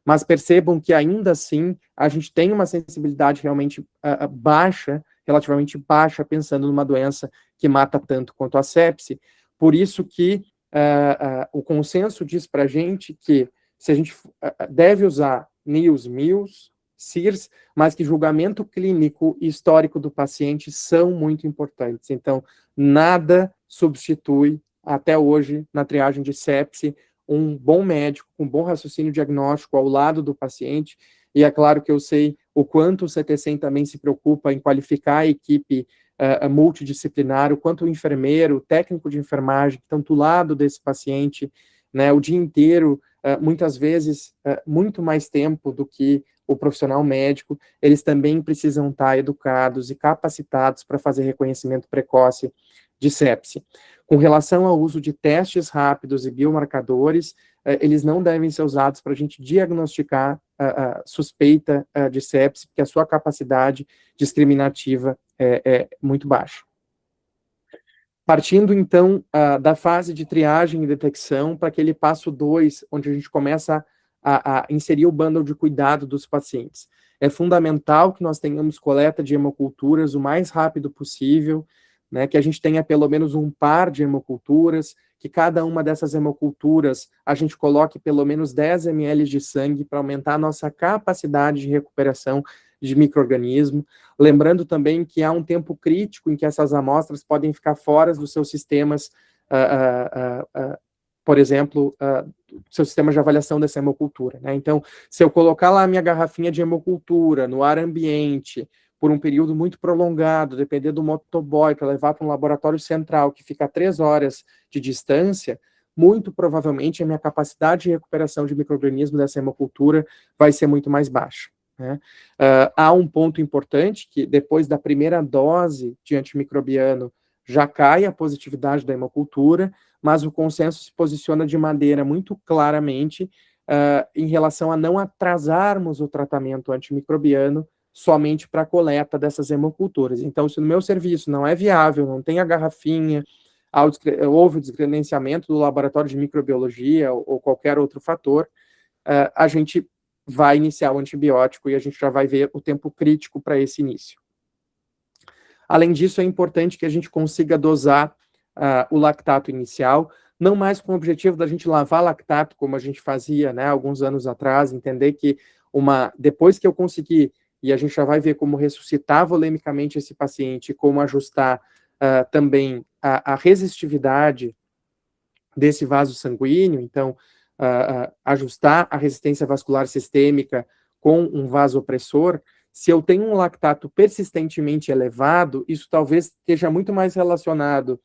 Mas percebam que ainda assim, a gente tem uma sensibilidade realmente baixa, relativamente baixa, pensando numa doença que mata tanto quanto a sepse. Por isso que o consenso diz para a gente que se a gente deve usar NIOS, MIOS, CIRS, mas que julgamento clínico e histórico do paciente são muito importantes. Então, nada substitui, até hoje, na triagem de sepse, um bom médico, com bom raciocínio diagnóstico ao lado do paciente, e é claro que eu sei o quanto o CT100 também se preocupa em qualificar a equipe multidisciplinar, o quanto o enfermeiro, o técnico de enfermagem, que estão do lado desse paciente, né, o dia inteiro, muitas vezes, muito mais tempo do que o profissional médico, eles também precisam estar educados e capacitados para fazer reconhecimento precoce de sepse. Com relação ao uso de testes rápidos e biomarcadores, eles não devem ser usados para a gente diagnosticar a suspeita de sepse, porque a sua capacidade discriminativa é muito baixa. Partindo, então, da fase de triagem e detecção para aquele passo 2, onde a gente começa a inserir o bundle de cuidado dos pacientes. É fundamental que nós tenhamos coleta de hemoculturas o mais rápido possível, né, que a gente tenha pelo menos um par de hemoculturas, que cada uma dessas hemoculturas a gente coloque pelo menos 10 ml de sangue para aumentar a nossa capacidade de recuperação de micro-organismo. Lembrando também que há um tempo crítico em que essas amostras podem ficar fora dos seus sistemas, por exemplo, seu sistema de avaliação dessa hemocultura, né? Então, se eu colocar lá a minha garrafinha de hemocultura no ar ambiente por um período muito prolongado, dependendo do motoboy, para levar para um laboratório central que fica a 3 horas de distância, muito provavelmente a minha capacidade de recuperação de micro-organismo dessa hemocultura vai ser muito mais baixa, né? Há um ponto importante, que depois da primeira dose de antimicrobiano já cai a positividade da hemocultura, mas o consenso se posiciona de maneira muito claramente em relação a não atrasarmos o tratamento antimicrobiano somente para a coleta dessas hemoculturas. Então, se no meu serviço não é viável, não tem a garrafinha, houve o descredenciamento do laboratório de microbiologia ou qualquer outro fator, a gente vai iniciar o antibiótico e a gente já vai ver o tempo crítico para esse início. Além disso, é importante que a gente consiga dosar o lactato inicial, não mais com o objetivo da gente lavar lactato, como a gente fazia, né, alguns anos atrás, entender que depois que eu conseguir, e a gente já vai ver como ressuscitar volemicamente esse paciente, como ajustar também a resistividade desse vaso sanguíneo, então, ajustar a resistência vascular sistêmica com um vasopressor. Se eu tenho um lactato persistentemente elevado, isso talvez esteja muito mais relacionado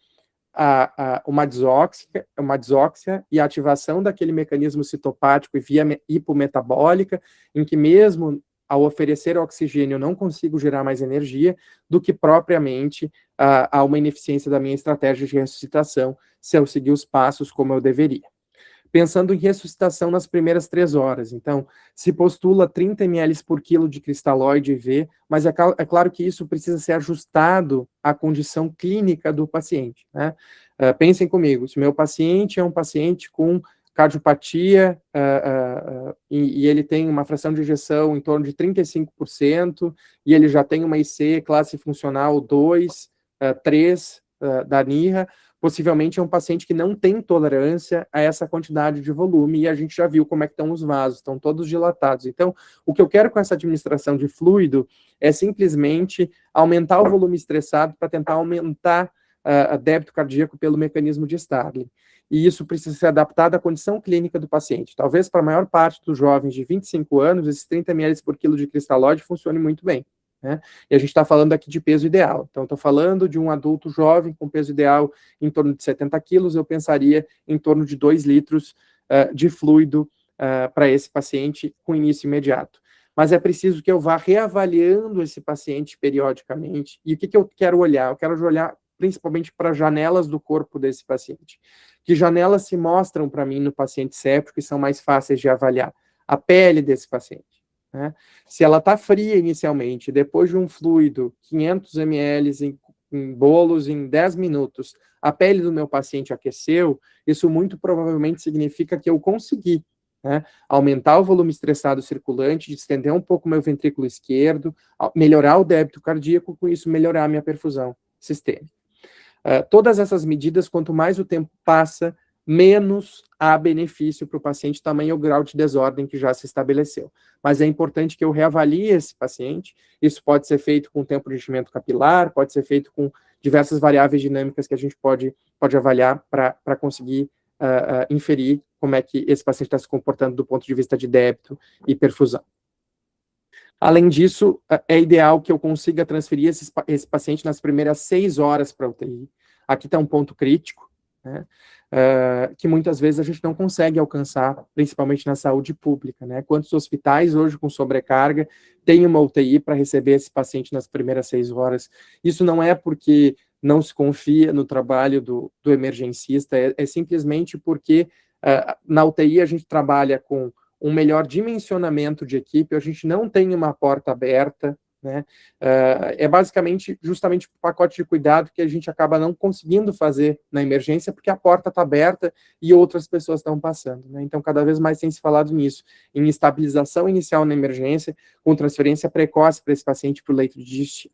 a uma disóxia e a ativação daquele mecanismo citopático e via hipometabólica, em que mesmo ao oferecer oxigênio eu não consigo gerar mais energia, do que propriamente a uma ineficiência da minha estratégia de ressuscitação, se eu seguir os passos como eu deveria. Pensando em ressuscitação nas primeiras 3 horas. Então, se postula 30 ml por quilo de cristalóide IV, mas é claro que isso precisa ser ajustado à condição clínica do paciente, né? Pensem comigo, se o meu paciente é um paciente com cardiopatia e ele tem uma fração de ejeção em torno de 35%, e ele já tem uma IC classe funcional 2, 3 da NIRA, possivelmente é um paciente que não tem tolerância a essa quantidade de volume, e a gente já viu como é que estão os vasos, estão todos dilatados. Então, o que eu quero com essa administração de fluido é simplesmente aumentar o volume estressado para tentar aumentar a débito cardíaco pelo mecanismo de Starling. E isso precisa ser adaptado à condição clínica do paciente. Talvez para a maior parte dos jovens de 25 anos, esses 30 ml por quilo de cristalóide funcione muito bem, né? E a gente está falando aqui de peso ideal. Então, estou falando de um adulto jovem com peso ideal em torno de 70 quilos, eu pensaria em torno de 2 litros de fluido para esse paciente com início imediato. Mas é preciso que eu vá reavaliando esse paciente periodicamente. E o que eu quero olhar? Eu quero olhar principalmente para janelas do corpo desse paciente. Que janelas se mostram para mim no paciente séptico e são mais fáceis de avaliar? A pele desse paciente, né? Se ela está fria inicialmente, depois de um fluido, 500 ml em bolos em 10 minutos, a pele do meu paciente aqueceu, isso muito provavelmente significa que eu consegui, né, aumentar o volume estressado circulante, estender um pouco meu ventrículo esquerdo, melhorar o débito cardíaco, com isso melhorar a minha perfusão sistêmica. Todas essas medidas, quanto mais o tempo passa, menos há benefício para o paciente, tamanho o grau de desordem que já se estabeleceu. Mas é importante que eu reavalie esse paciente. Isso pode ser feito com tempo de enchimento capilar, pode ser feito com diversas variáveis dinâmicas que a gente pode avaliar para conseguir inferir como é que esse paciente está se comportando do ponto de vista de débito e perfusão. Além disso, é ideal que eu consiga transferir esse paciente nas primeiras 6 horas para a UTI. Aqui está um ponto crítico, né, que muitas vezes a gente não consegue alcançar, principalmente na saúde pública, né? Quantos hospitais hoje com sobrecarga têm uma UTI para receber esse paciente nas primeiras 6 horas? Isso não é porque não se confia no trabalho do emergencista, é simplesmente porque na UTI a gente trabalha com um melhor dimensionamento de equipe, a gente não tem uma porta aberta, né? É basicamente justamente o pacote de cuidado que a gente acaba não conseguindo fazer na emergência, porque a porta está aberta e outras pessoas estão passando, né? Então, cada vez mais tem se falado nisso, em estabilização inicial na emergência, com transferência precoce para esse paciente para o leito de destino.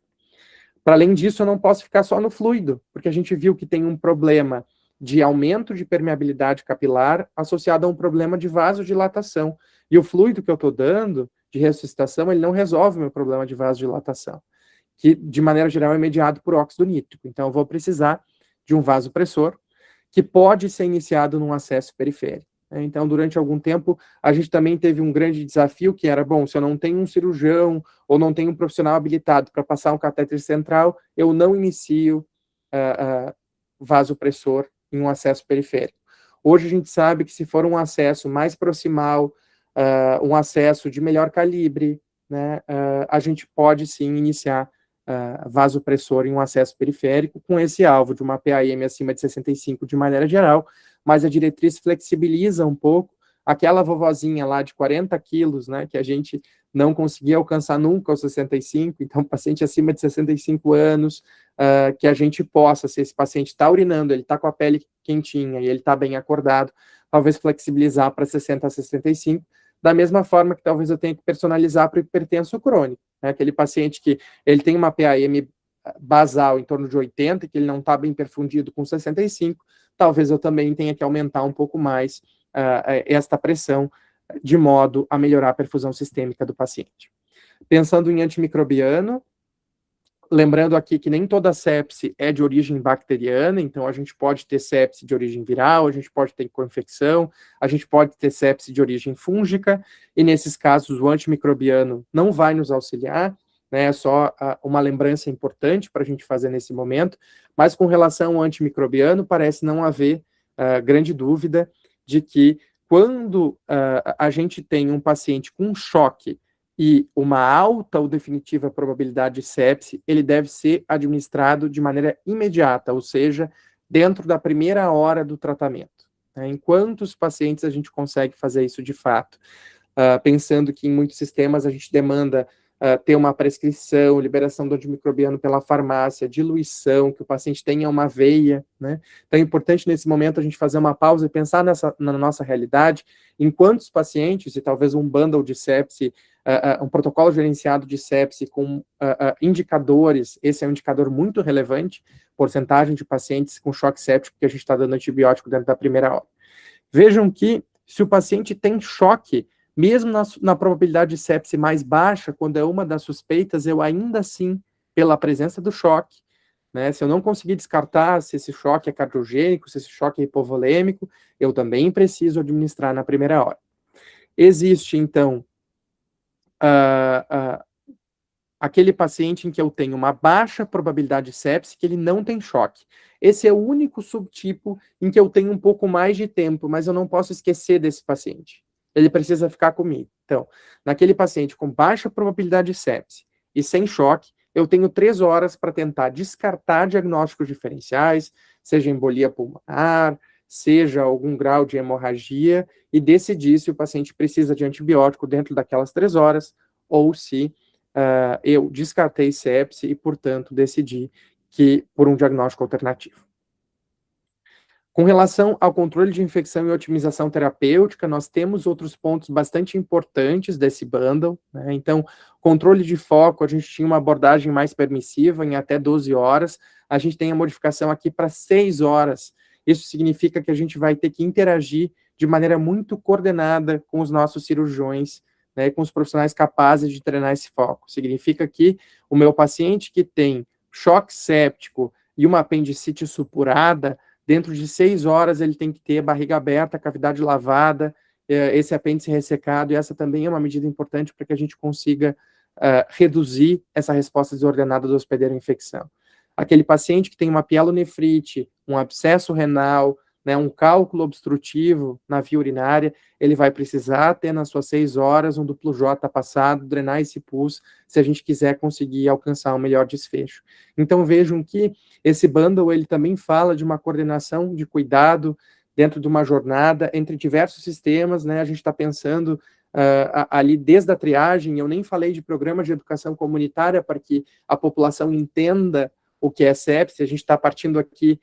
Para além disso, eu não posso ficar só no fluido, porque a gente viu que tem um problema de aumento de permeabilidade capilar associado a um problema de vasodilatação. E o fluido que eu estou dando de ressuscitação, ele não resolve o meu problema de vasodilatação, que de maneira geral é mediado por óxido nítrico. Então eu vou precisar de um vasopressor que pode ser iniciado num acesso periférico. Então, durante algum tempo, a gente também teve um grande desafio, que era, bom, se eu não tenho um cirurgião ou não tenho um profissional habilitado para passar um catéter central, eu não inicio vasopressor em um acesso periférico. Hoje a gente sabe que se for um acesso mais proximal, um acesso de melhor calibre, né, a gente pode sim iniciar vasopressor em um acesso periférico com esse alvo de uma PAM acima de 65 de maneira geral, mas a diretriz flexibiliza um pouco aquela vovozinha lá de 40 quilos, né, que a gente não conseguia alcançar nunca aos 65, então paciente acima de 65 anos, que a gente possa, se esse paciente está urinando, ele está com a pele quentinha e ele está bem acordado, talvez flexibilizar para 60 a 65, da mesma forma que talvez eu tenha que personalizar para o hipertenso crônico, né, aquele paciente que ele tem uma PAM basal em torno de 80, que ele não está bem perfundido com 65, talvez eu também tenha que aumentar um pouco mais esta pressão, de modo a melhorar a perfusão sistêmica do paciente. Pensando em antimicrobiano, lembrando aqui que nem toda sepse é de origem bacteriana, então a gente pode ter sepse de origem viral, a gente pode ter co-infecção, a gente pode ter sepse de origem fúngica, e nesses casos o antimicrobiano não vai nos auxiliar, né, é só uma lembrança importante para a gente fazer nesse momento, mas com relação ao antimicrobiano, parece não haver grande dúvida de que quando a gente tem um paciente com choque e uma alta ou definitiva probabilidade de sepse, ele deve ser administrado de maneira imediata, ou seja, dentro da primeira hora do tratamento. Né? Em quantos pacientes a gente consegue fazer isso de fato? Pensando que em muitos sistemas a gente demanda ter uma prescrição, liberação do antimicrobiano pela farmácia, diluição, que o paciente tenha uma veia, né? Então é importante nesse momento a gente fazer uma pausa e pensar na nossa realidade, em quantos pacientes, e talvez um bundle de sepse, um protocolo gerenciado de sepse com indicadores, esse é um indicador muito relevante, porcentagem de pacientes com choque séptico que a gente está dando antibiótico dentro da primeira hora. Vejam que se o paciente tem choque, mesmo na probabilidade de sepse mais baixa, quando é uma das suspeitas, eu ainda assim, pela presença do choque, né, se eu não conseguir descartar se esse choque é cardiogênico, se esse choque é hipovolêmico, eu também preciso administrar na primeira hora. Existe, então, aquele paciente em que eu tenho uma baixa probabilidade de sepse, que ele não tem choque. Esse é o único subtipo em que eu tenho um pouco mais de tempo, mas eu não posso esquecer desse paciente. Ele precisa ficar comigo. Então, naquele paciente com baixa probabilidade de sepse e sem choque, eu tenho 3 horas para tentar descartar diagnósticos diferenciais, seja embolia pulmonar, seja algum grau de hemorragia, e decidir se o paciente precisa de antibiótico dentro daquelas 3 horas, ou se eu descartei sepse e, portanto, decidi que por um diagnóstico alternativo. Com relação ao controle de infecção e otimização terapêutica, nós temos outros pontos bastante importantes desse bundle, né? Então, controle de foco, a gente tinha uma abordagem mais permissiva, em até 12 horas, a gente tem a modificação aqui para 6 horas. Isso significa que a gente vai ter que interagir de maneira muito coordenada com os nossos cirurgiões, né, com os profissionais capazes de treinar esse foco. Significa que o meu paciente que tem choque séptico e uma apendicite supurada, dentro de 6 horas ele tem que ter barriga aberta, cavidade lavada, esse apêndice ressecado, e essa também é uma medida importante para que a gente consiga reduzir essa resposta desordenada do hospedeiro à infecção. Aquele paciente que tem uma pielonefrite, um abscesso renal, né, um cálculo obstrutivo na via urinária, ele vai precisar ter nas suas 6 horas um duplo J passado, drenar esse pus, se a gente quiser conseguir alcançar um melhor desfecho. Então vejam que esse bundle, ele também fala de uma coordenação de cuidado dentro de uma jornada entre diversos sistemas, né, a gente está pensando ali desde a triagem, eu nem falei de programa de educação comunitária para que a população entenda o que é sepse, a gente está partindo aqui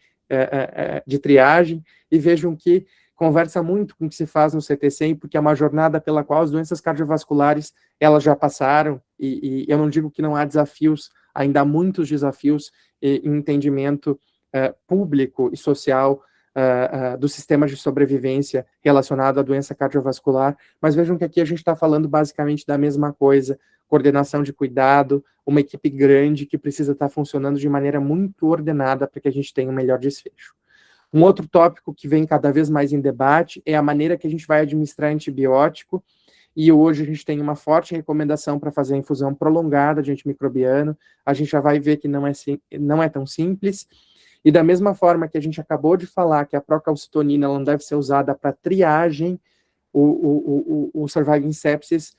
de triagem, e vejam que conversa muito com o que se faz no CTC, porque é uma jornada pela qual as doenças cardiovasculares, elas já passaram, e eu não digo que não há desafios, ainda há muitos desafios em entendimento público e social do sistema de sobrevivência relacionado à doença cardiovascular, mas vejam que aqui a gente está falando basicamente da mesma coisa, coordenação de cuidado, uma equipe grande que precisa estar funcionando de maneira muito ordenada para que a gente tenha um melhor desfecho. Um outro tópico que vem cada vez mais em debate é a maneira que a gente vai administrar antibiótico, e hoje a gente tem uma forte recomendação para fazer a infusão prolongada de antimicrobiano, a gente já vai ver que não é tão simples, e da mesma forma que a gente acabou de falar que a procalcitonina não deve ser usada para triagem, o Surviving Sepsis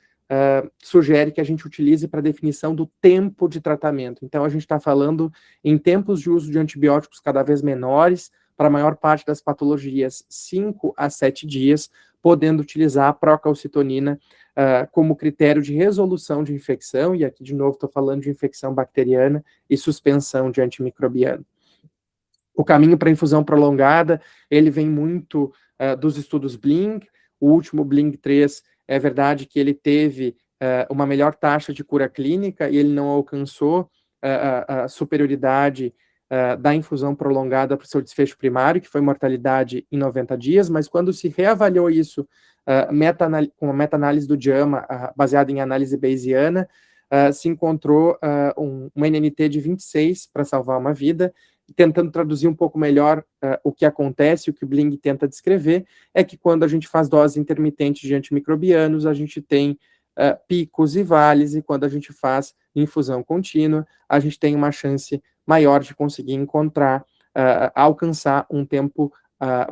sugere que a gente utilize para definição do tempo de tratamento. Então, a gente está falando em tempos de uso de antibióticos cada vez menores, para a maior parte das patologias, 5 a 7 dias, podendo utilizar a procalcitonina como critério de resolução de infecção, e aqui, de novo, estou falando de infecção bacteriana e suspensão de antimicrobiano. O caminho para infusão prolongada, ele vem muito dos estudos Bling. O último Bling 3, é verdade que ele teve uma melhor taxa de cura clínica e ele não alcançou a superioridade da infusão prolongada para o seu desfecho primário, que foi mortalidade em 90 dias, mas quando se reavaliou isso com a meta-análise do JAMA, baseada em análise bayesiana, se encontrou um NNT de 26 para salvar uma vida. Tentando traduzir um pouco melhor o que acontece, o que o Bling tenta descrever, é que quando a gente faz dose intermitente de antimicrobianos, a gente tem picos e vales, e quando a gente faz infusão contínua, a gente tem uma chance maior de conseguir alcançar um tempo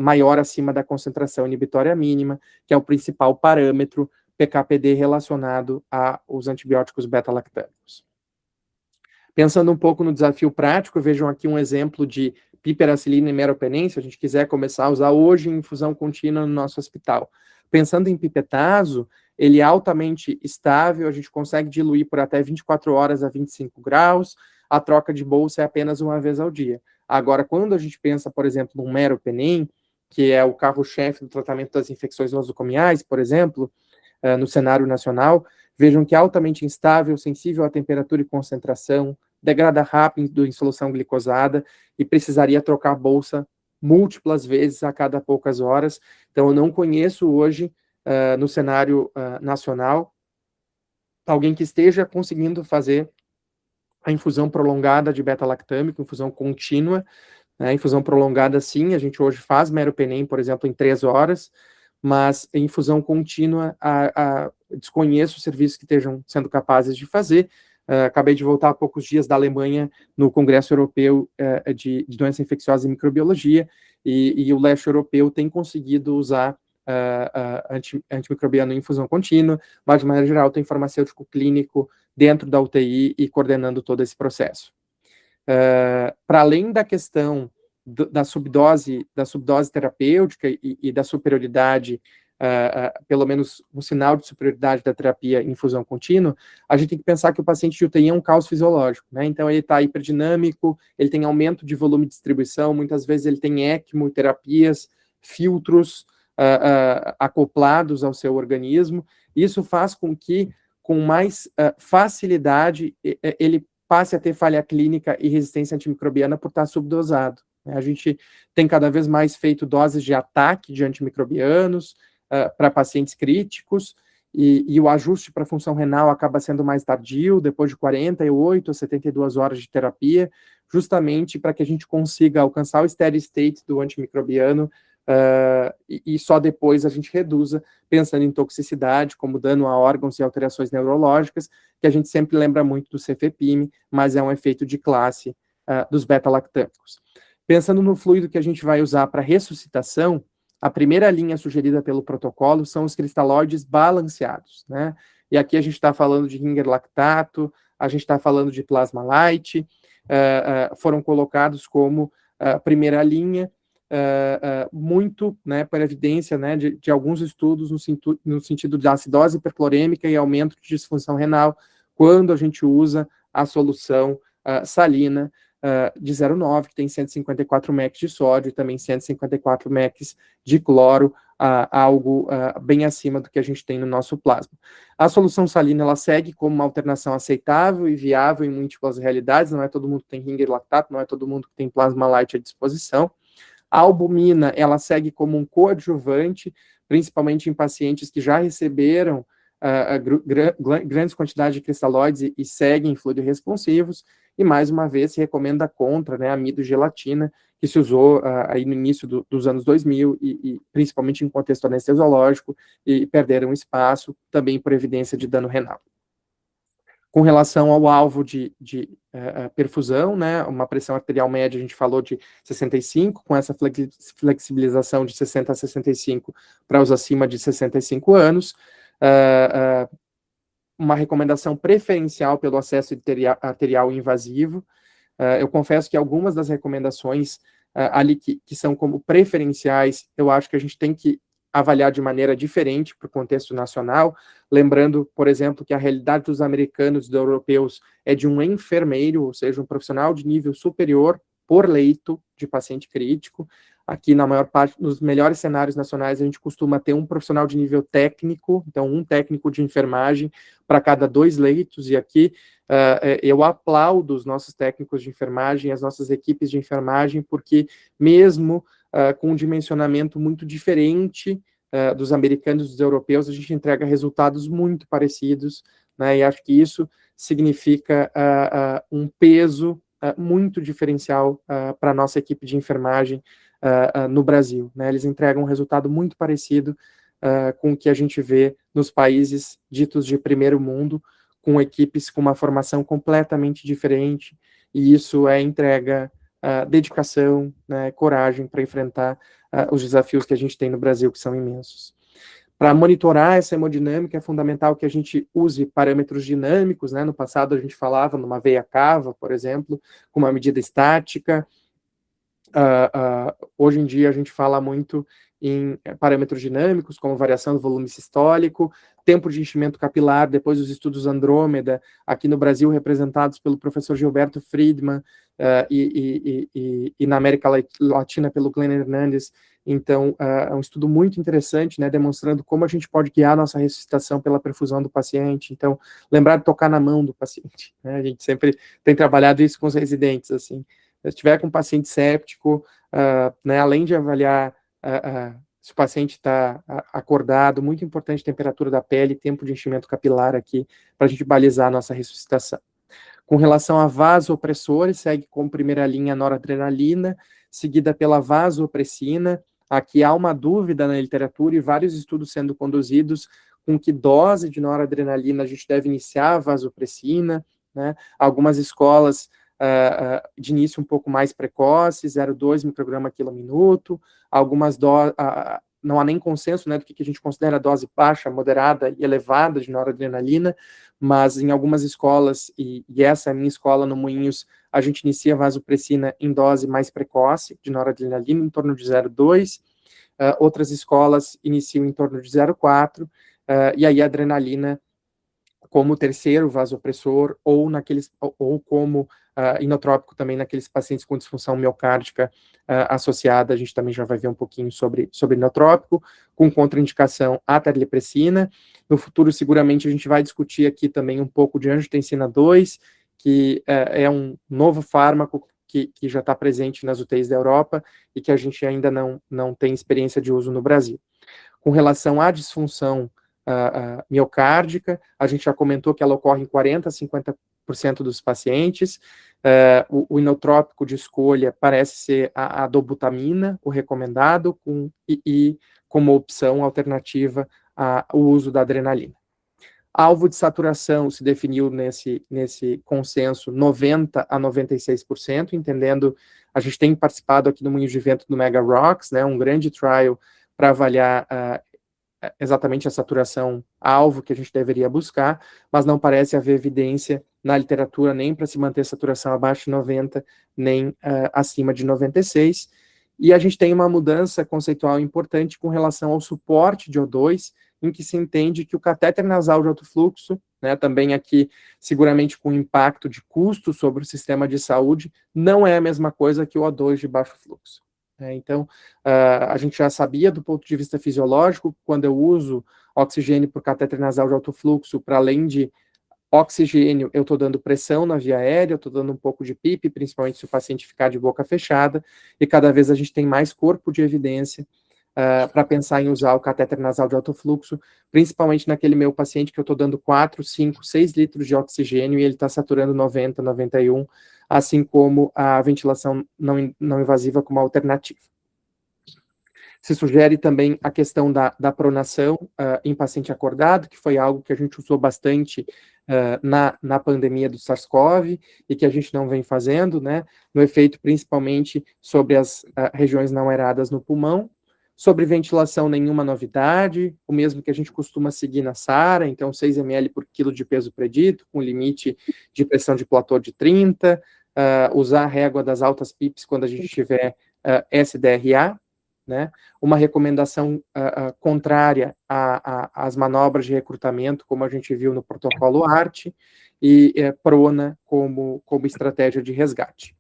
maior acima da concentração inibitória mínima, que é o principal parâmetro PK/PD relacionado aos antibióticos beta-lactâmicos. Pensando um pouco no desafio prático, vejam aqui um exemplo de piperacilina e meropenem, se a gente quiser começar a usar hoje em infusão contínua no nosso hospital. Pensando em pipetazo, ele é altamente estável, a gente consegue diluir por até 24 horas a 25 graus, a troca de bolsa é apenas uma vez ao dia. Agora, quando a gente pensa, por exemplo, no meropenem, que é o carro-chefe do tratamento das infecções nosocomiais, por exemplo, no cenário nacional, vejam que é altamente instável, sensível à temperatura e concentração, degrada rápido em solução glicosada e precisaria trocar a bolsa múltiplas vezes a cada poucas horas. Então, eu não conheço hoje, no cenário nacional, alguém que esteja conseguindo fazer a infusão prolongada de beta-lactâmico, infusão contínua, né? Infusão prolongada, sim, a gente hoje faz meropenem, por exemplo, em 3 horas, mas em infusão contínua, desconheço os serviços que estejam sendo capazes de fazer. Acabei de voltar há poucos dias da Alemanha no Congresso Europeu de Doença Infecciosa e Microbiologia, e o leste europeu tem conseguido usar antimicrobiano em infusão contínua, mas de maneira geral tem farmacêutico clínico dentro da UTI e coordenando todo esse processo. Para além da questão da subdose terapêutica e da superioridade, pelo menos um sinal de superioridade da terapia em infusão contínua, a gente tem que pensar que o paciente de UTI é um caos fisiológico, né? Então ele está hiperdinâmico, ele tem aumento de volume de distribuição, muitas vezes ele tem ECMO, terapias, filtros acoplados ao seu organismo. Isso faz com que, com mais facilidade, ele passe a ter falha clínica e resistência antimicrobiana por estar subdosado. A gente tem cada vez mais feito doses de ataque de antimicrobianos para pacientes críticos, e o ajuste para a função renal acaba sendo mais tardio, depois de 48 a 72 horas de terapia, justamente para que a gente consiga alcançar o steady state do antimicrobiano e só depois a gente reduza, pensando em toxicidade, como dano a órgãos e alterações neurológicas, que a gente sempre lembra muito do cefepime, mas é um efeito de classe dos beta-lactâmicos. Pensando no fluido que a gente vai usar para ressuscitação, a primeira linha sugerida pelo protocolo são os cristalóides balanceados, né? E aqui a gente está falando de Ringer lactato, a gente está falando de plasma light, foram colocados como primeira linha, muito, né, por evidência, né, de alguns estudos no sentido de acidose hiperclorêmica e aumento de disfunção renal, quando a gente usa a solução salina de 0,9, que tem 154 mEq de sódio e também 154 mEq de cloro, algo bem acima do que a gente tem no nosso plasma. A solução salina, ela segue como uma alternação aceitável e viável em múltiplas realidades, não é todo mundo que tem Ringer lactato, não é todo mundo que tem plasma light à disposição. A albumina, ela segue como um coadjuvante, principalmente em pacientes que já receberam grandes quantidades de cristalóides e seguem fluidos responsivos, e mais uma vez se recomenda contra, né, amido-gelatina, que se usou aí no início dos anos 2000, e principalmente em contexto anestesiológico, e perderam espaço, também por evidência de dano renal. Com relação ao alvo de perfusão, né, uma pressão arterial média, a gente falou de 65, com essa flexibilização de 60 a 65 para os acima de 65 anos, uma recomendação preferencial pelo acesso arterial invasivo. Eu confesso que algumas das recomendações ali que são como preferenciais, eu acho que a gente tem que avaliar de maneira diferente para o contexto nacional, lembrando, por exemplo, que a realidade dos americanos e dos europeus é de um enfermeiro, ou seja, um profissional de nível superior por leito de paciente crítico. Aqui, na maior parte, nos melhores cenários nacionais, a gente costuma ter um profissional de nível técnico, então um técnico de enfermagem para cada 2 leitos, e aqui eu aplaudo os nossos técnicos de enfermagem, as nossas equipes de enfermagem, porque mesmo com um dimensionamento muito diferente dos americanos e dos europeus, a gente entrega resultados muito parecidos, né, e acho que isso significa um peso muito diferencial para a nossa equipe de enfermagem no Brasil, né? Eles entregam um resultado muito parecido com o que a gente vê nos países ditos de primeiro mundo, com equipes com uma formação completamente diferente, e isso entrega dedicação, né, coragem para enfrentar os desafios que a gente tem no Brasil, que são imensos. Para monitorar essa hemodinâmica, é fundamental que a gente use parâmetros dinâmicos, né? No passado a gente falava numa veia cava, por exemplo, com uma medida estática. Hoje em dia a gente fala muito em parâmetros dinâmicos, como variação do volume sistólico, tempo de enchimento capilar, depois os estudos Andrômeda, aqui no Brasil representados pelo professor Gilberto Friedman, e na América Latina pelo Glenn Hernandes. Então, é um estudo muito interessante, né, demonstrando como a gente pode guiar a nossa ressuscitação pela perfusão do paciente. Então, lembrar de tocar na mão do paciente, né? A gente sempre tem trabalhado isso com os residentes, assim. Se estiver com um paciente séptico, né, além de avaliar se o paciente está acordado, muito importante a temperatura da pele, tempo de enchimento capilar aqui, para a gente balizar a nossa ressuscitação. Com relação a vasopressores, segue como primeira linha a noradrenalina, seguida pela vasopressina. Aqui há uma dúvida na literatura e vários estudos sendo conduzidos com que dose de noradrenalina a gente deve iniciar a vasopressina, né? Algumas escolas de início um pouco mais precoce, 0,2 micrograma quilo minuto, algumas não há nem consenso, né, do que a gente considera dose baixa, moderada e elevada de noradrenalina, mas em algumas escolas, e essa é a minha escola no Moinhos, a gente inicia a vasopressina em dose mais precoce de noradrenalina, em torno de 0,2, outras escolas iniciam em torno de 0,4, e aí a adrenalina como terceiro vasopressor, ou como inotrópico também naqueles pacientes com disfunção miocárdica associada. A gente também já vai ver um pouquinho sobre inotrópico, com contraindicação à terlipressina. No futuro, seguramente, a gente vai discutir aqui também um pouco de angiotensina 2, que é um novo fármaco que já está presente nas UTIs da Europa e que a gente ainda não tem experiência de uso no Brasil. Com relação à disfunção miocárdica, a gente já comentou que ela ocorre em 40% a dos pacientes. O inotrópico de escolha parece ser a dobutamina, o recomendado, e como opção alternativa o uso da adrenalina. Alvo de saturação se definiu nesse consenso 90% a 96%, entendendo, a gente tem participado aqui no Moinho de Vento do Mega Rocks, né, um grande trial para avaliar exatamente a saturação alvo que a gente deveria buscar, mas não parece haver evidência na literatura nem para se manter saturação abaixo de 90, nem acima de 96, e a gente tem uma mudança conceitual importante com relação ao suporte de O2, em que se entende que o catéter nasal de alto fluxo, né, também aqui seguramente com impacto de custo sobre o sistema de saúde, não é a mesma coisa que o O2 de baixo fluxo. Então, a gente já sabia do ponto de vista fisiológico, quando eu uso oxigênio por catéter nasal de alto fluxo, para além de oxigênio, eu estou dando pressão na via aérea, eu estou dando um pouco de PIP, principalmente se o paciente ficar de boca fechada, e cada vez a gente tem mais corpo de evidência para pensar em usar o catéter nasal de alto fluxo, principalmente naquele meu paciente que eu estou dando 4, 5, 6 litros de oxigênio e ele está saturando 90, 91, assim como a ventilação não invasiva como alternativa. Se sugere também a questão da pronação em paciente acordado, que foi algo que a gente usou bastante na pandemia do SARS-CoV e que a gente não vem fazendo, né, no efeito principalmente sobre as regiões não aeradas no pulmão. Sobre ventilação, nenhuma novidade, o mesmo que a gente costuma seguir na SARA, então 6 ml por quilo de peso predito, com limite de pressão de platô de 30, usar a régua das altas PIPs quando a gente tiver SDRA, né? Uma recomendação contrária às manobras de recrutamento, como a gente viu no protocolo ART, e prona como estratégia de resgate.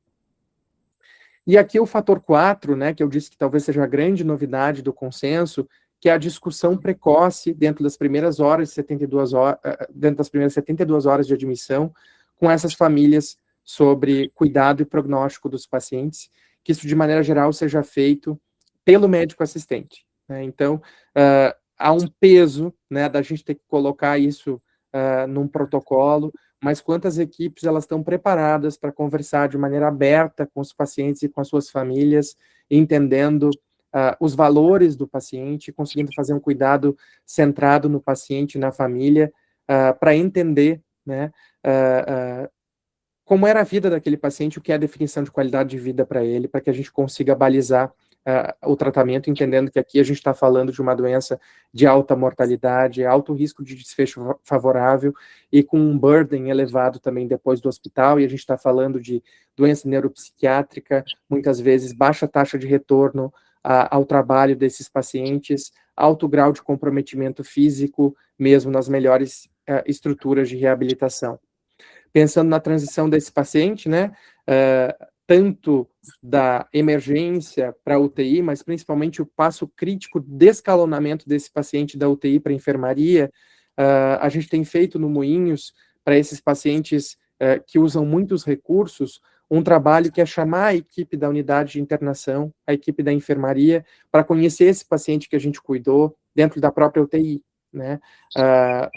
E aqui o fator 4, né, que eu disse que talvez seja a grande novidade do consenso, que é a discussão precoce dentro das primeiras 72 horas de admissão com essas famílias sobre cuidado e prognóstico dos pacientes, que isso de maneira geral seja feito pelo médico assistente, né? Então, há um peso, né, da gente ter que colocar isso num protocolo, mas quantas equipes elas estão preparadas para conversar de maneira aberta com os pacientes e com as suas famílias, entendendo os valores do paciente, conseguindo fazer um cuidado centrado no paciente e na família, para entender, né, como era a vida daquele paciente, o que é a definição de qualidade de vida para ele, para que a gente consiga balizar o tratamento, entendendo que aqui a gente está falando de uma doença de alta mortalidade, alto risco de desfecho favorável e com um burden elevado também depois do hospital, e a gente está falando de doença neuropsiquiátrica, muitas vezes baixa taxa de retorno ao trabalho desses pacientes, alto grau de comprometimento físico, mesmo nas melhores estruturas de reabilitação. Pensando na transição desse paciente, né, tanto da emergência para a UTI, mas principalmente o passo crítico de escalonamento desse paciente da UTI para a enfermaria, a gente tem feito no Moinhos, para esses pacientes que usam muitos recursos, um trabalho que é chamar a equipe da unidade de internação, a equipe da enfermaria, para conhecer esse paciente que a gente cuidou dentro da própria UTI, né?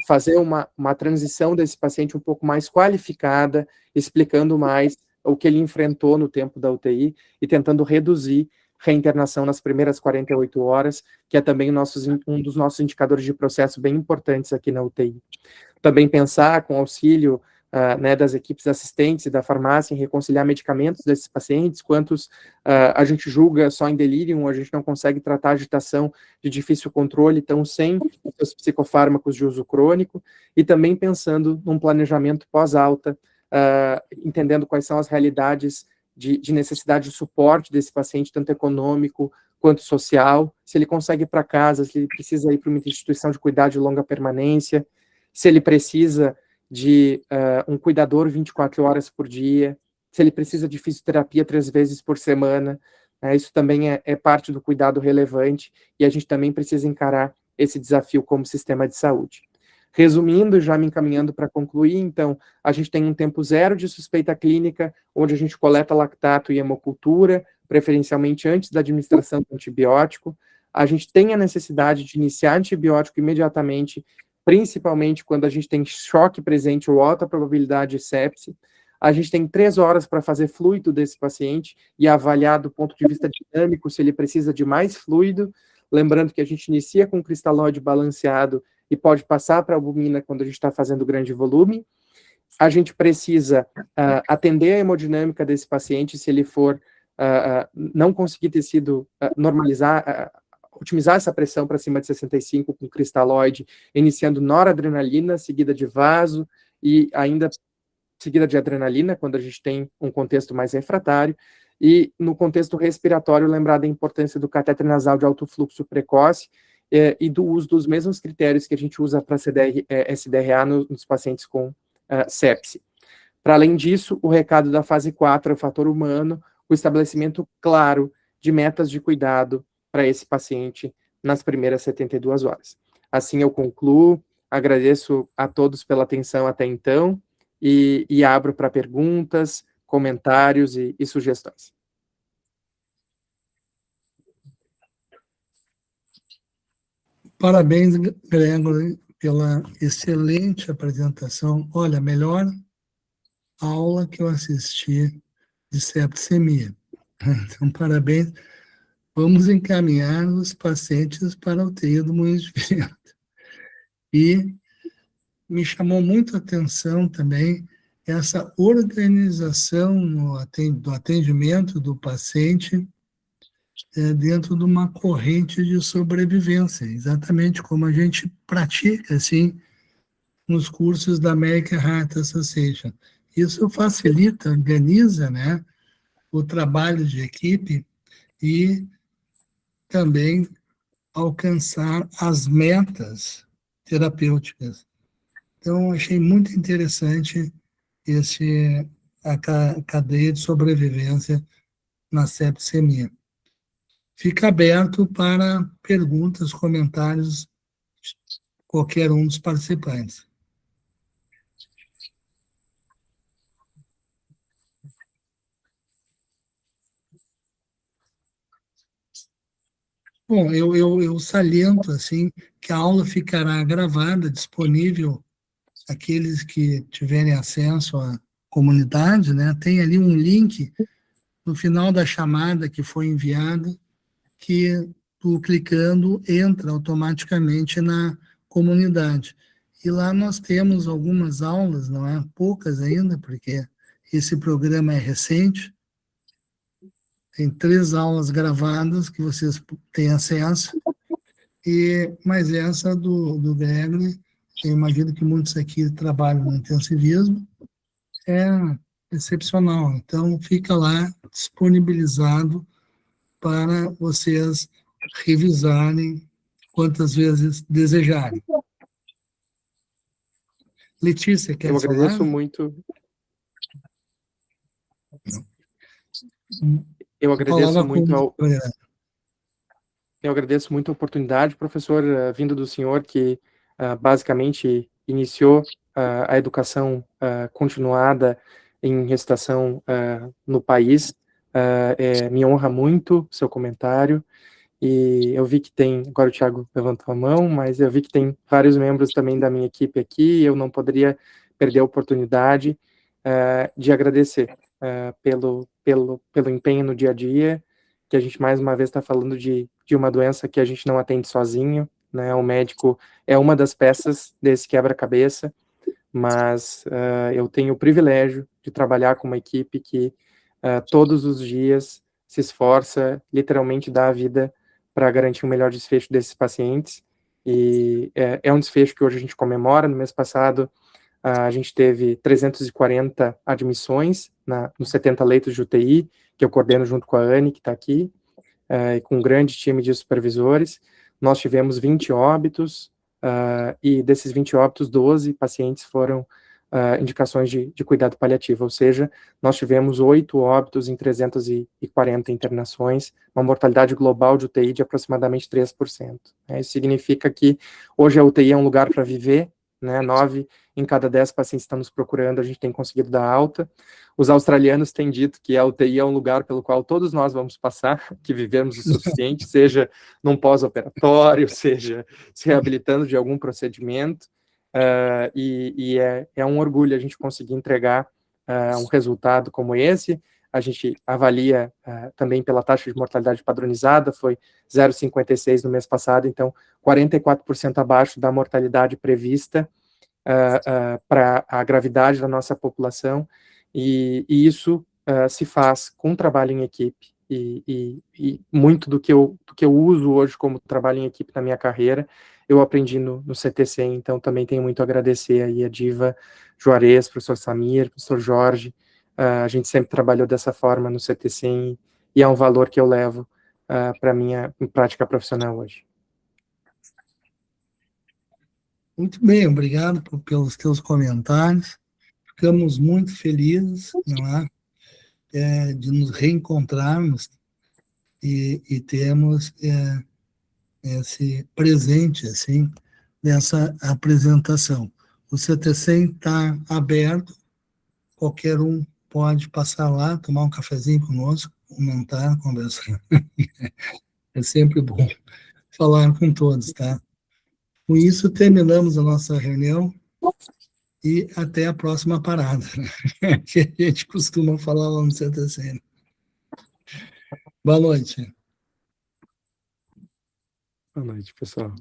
Fazer uma transição desse paciente um pouco mais qualificada, explicando mais o que ele enfrentou no tempo da UTI e tentando reduzir reinternação nas primeiras 48 horas, que é também um dos nossos indicadores de processo bem importantes aqui na UTI. Também pensar com auxílio né, das equipes assistentes e da farmácia em reconciliar medicamentos desses pacientes, quantos a gente julga só em delírio, a gente não consegue tratar agitação de difícil controle, então sem os psicofármacos de uso crônico, e também pensando num planejamento pós-alta, entendendo quais são as realidades de necessidade de suporte desse paciente, tanto econômico quanto social, se ele consegue ir para casa, se ele precisa ir para uma instituição de cuidado de longa permanência, se ele precisa de um cuidador 24 horas por dia, se ele precisa de fisioterapia 3 vezes por semana, isso também é parte do cuidado relevante, e a gente também precisa encarar esse desafio como sistema de saúde. Resumindo, já me encaminhando para concluir, então, a gente tem um tempo zero de suspeita clínica, onde a gente coleta lactato e hemocultura, preferencialmente antes da administração do antibiótico. A gente tem a necessidade de iniciar antibiótico imediatamente principalmente quando a gente tem choque presente ou alta probabilidade de sepse. A gente tem 3 horas para fazer fluido desse paciente e avaliar do ponto de vista dinâmico se ele precisa de mais fluido. Lembrando que a gente inicia com cristalóide balanceado e pode passar para albumina quando a gente está fazendo grande volume. A gente precisa atender a hemodinâmica desse paciente se ele for não conseguir ter sido normalizar, otimizar essa pressão para cima de 65 com cristalóide, iniciando noradrenalina, seguida de vaso e ainda seguida de adrenalina, quando a gente tem um contexto mais refratário. E no contexto respiratório, lembrar da importância do catéter nasal de alto fluxo precoce e do uso dos mesmos critérios que a gente usa para SDRA nos pacientes com sepse. Para além disso, o recado da fase 4 é o fator humano, o estabelecimento claro de metas de cuidado para esse paciente nas primeiras 72 horas. Assim eu concluo, agradeço a todos pela atenção até então e abro para perguntas, comentários e sugestões. Parabéns, Gregory, pela excelente apresentação. Olha, a melhor aula que eu assisti de septicemia. Então, parabéns. Vamos encaminhar os pacientes para a UTI do Moinhos de Vento. E me chamou muito a atenção também essa organização do atendimento do paciente dentro de uma corrente de sobrevivência, exatamente como a gente pratica assim nos cursos da American Heart Association. Isso facilita, organiza, né, o trabalho de equipe e também alcançar as metas terapêuticas. Então, achei muito interessante a cadeia de sobrevivência na septicemia. Fica aberto para perguntas, comentários de qualquer um dos participantes. Bom, eu saliento assim que a aula ficará gravada, disponível aqueles que tiverem acesso à comunidade, né? Tem ali um link no final da chamada que foi enviada, que tu clicando entra automaticamente na comunidade. E lá nós temos algumas aulas, não é? Poucas ainda, porque esse programa é recente. Tem 3 aulas gravadas que vocês têm acesso, mas essa do Gregory, eu imagino que muitos aqui trabalham no intensivismo, é excepcional. Então, fica lá disponibilizado para vocês revisarem quantas vezes desejarem. Letícia, quer falar? Eu agradeço muito. Eu agradeço muito a oportunidade, professor, vindo do senhor que basicamente iniciou a educação continuada em gestação no país. Me honra muito seu comentário. E eu vi que tem, agora o Thiago levantou a mão, mas eu vi que tem vários membros também da minha equipe aqui, e eu não poderia perder a oportunidade de agradecer pelo empenho no dia a dia, que a gente mais uma vez está falando de uma doença que a gente não atende sozinho, né? O médico é uma das peças desse quebra-cabeça, mas eu tenho o privilégio de trabalhar com uma equipe que todos os dias se esforça, literalmente dá a vida para garantir um melhor desfecho desses pacientes, e é um desfecho que hoje a gente comemora. No mês passado, a gente teve 340 admissões nos 70 leitos de UTI, que eu coordeno junto com a Anne, que está aqui, e com um grande time de supervisores. Nós tivemos 20 óbitos, e desses 20 óbitos, 12 pacientes foram indicações de cuidado paliativo, ou seja, nós tivemos 8 óbitos em 340 internações, uma mortalidade global de UTI de aproximadamente 3%. Isso significa que hoje a UTI é um lugar para viver, né? 9 em cada 10 pacientes estão nos procurando, a gente tem conseguido dar alta. Os australianos têm dito que a UTI é um lugar pelo qual todos nós vamos passar, que vivemos o suficiente, seja num pós-operatório, seja se reabilitando de algum procedimento. e é um orgulho a gente conseguir entregar um resultado como esse. A gente avalia também pela taxa de mortalidade padronizada, foi 0,56 no mês passado, então 44% abaixo da mortalidade prevista para a gravidade da nossa população, e isso se faz com trabalho em equipe, e muito do que eu uso hoje como trabalho em equipe na minha carreira, eu aprendi no CTC, então também tenho muito a agradecer aí a Diva, Juarez, professor Samir, professor Jorge. A gente sempre trabalhou dessa forma no CTC, e é um valor que eu levo para a minha prática profissional hoje. Muito bem, obrigado pelos teus comentários. Ficamos muito felizes, não é, de nos reencontrarmos e termos esse presente assim, nessa apresentação. O CTC está aberto, qualquer um pode passar lá, tomar um cafezinho conosco, comentar, conversar. É sempre bom falar com todos, tá? Com isso, terminamos a nossa reunião e até a próxima parada, que a gente costuma falar lá no CTC. Boa noite. Boa noite, pessoal.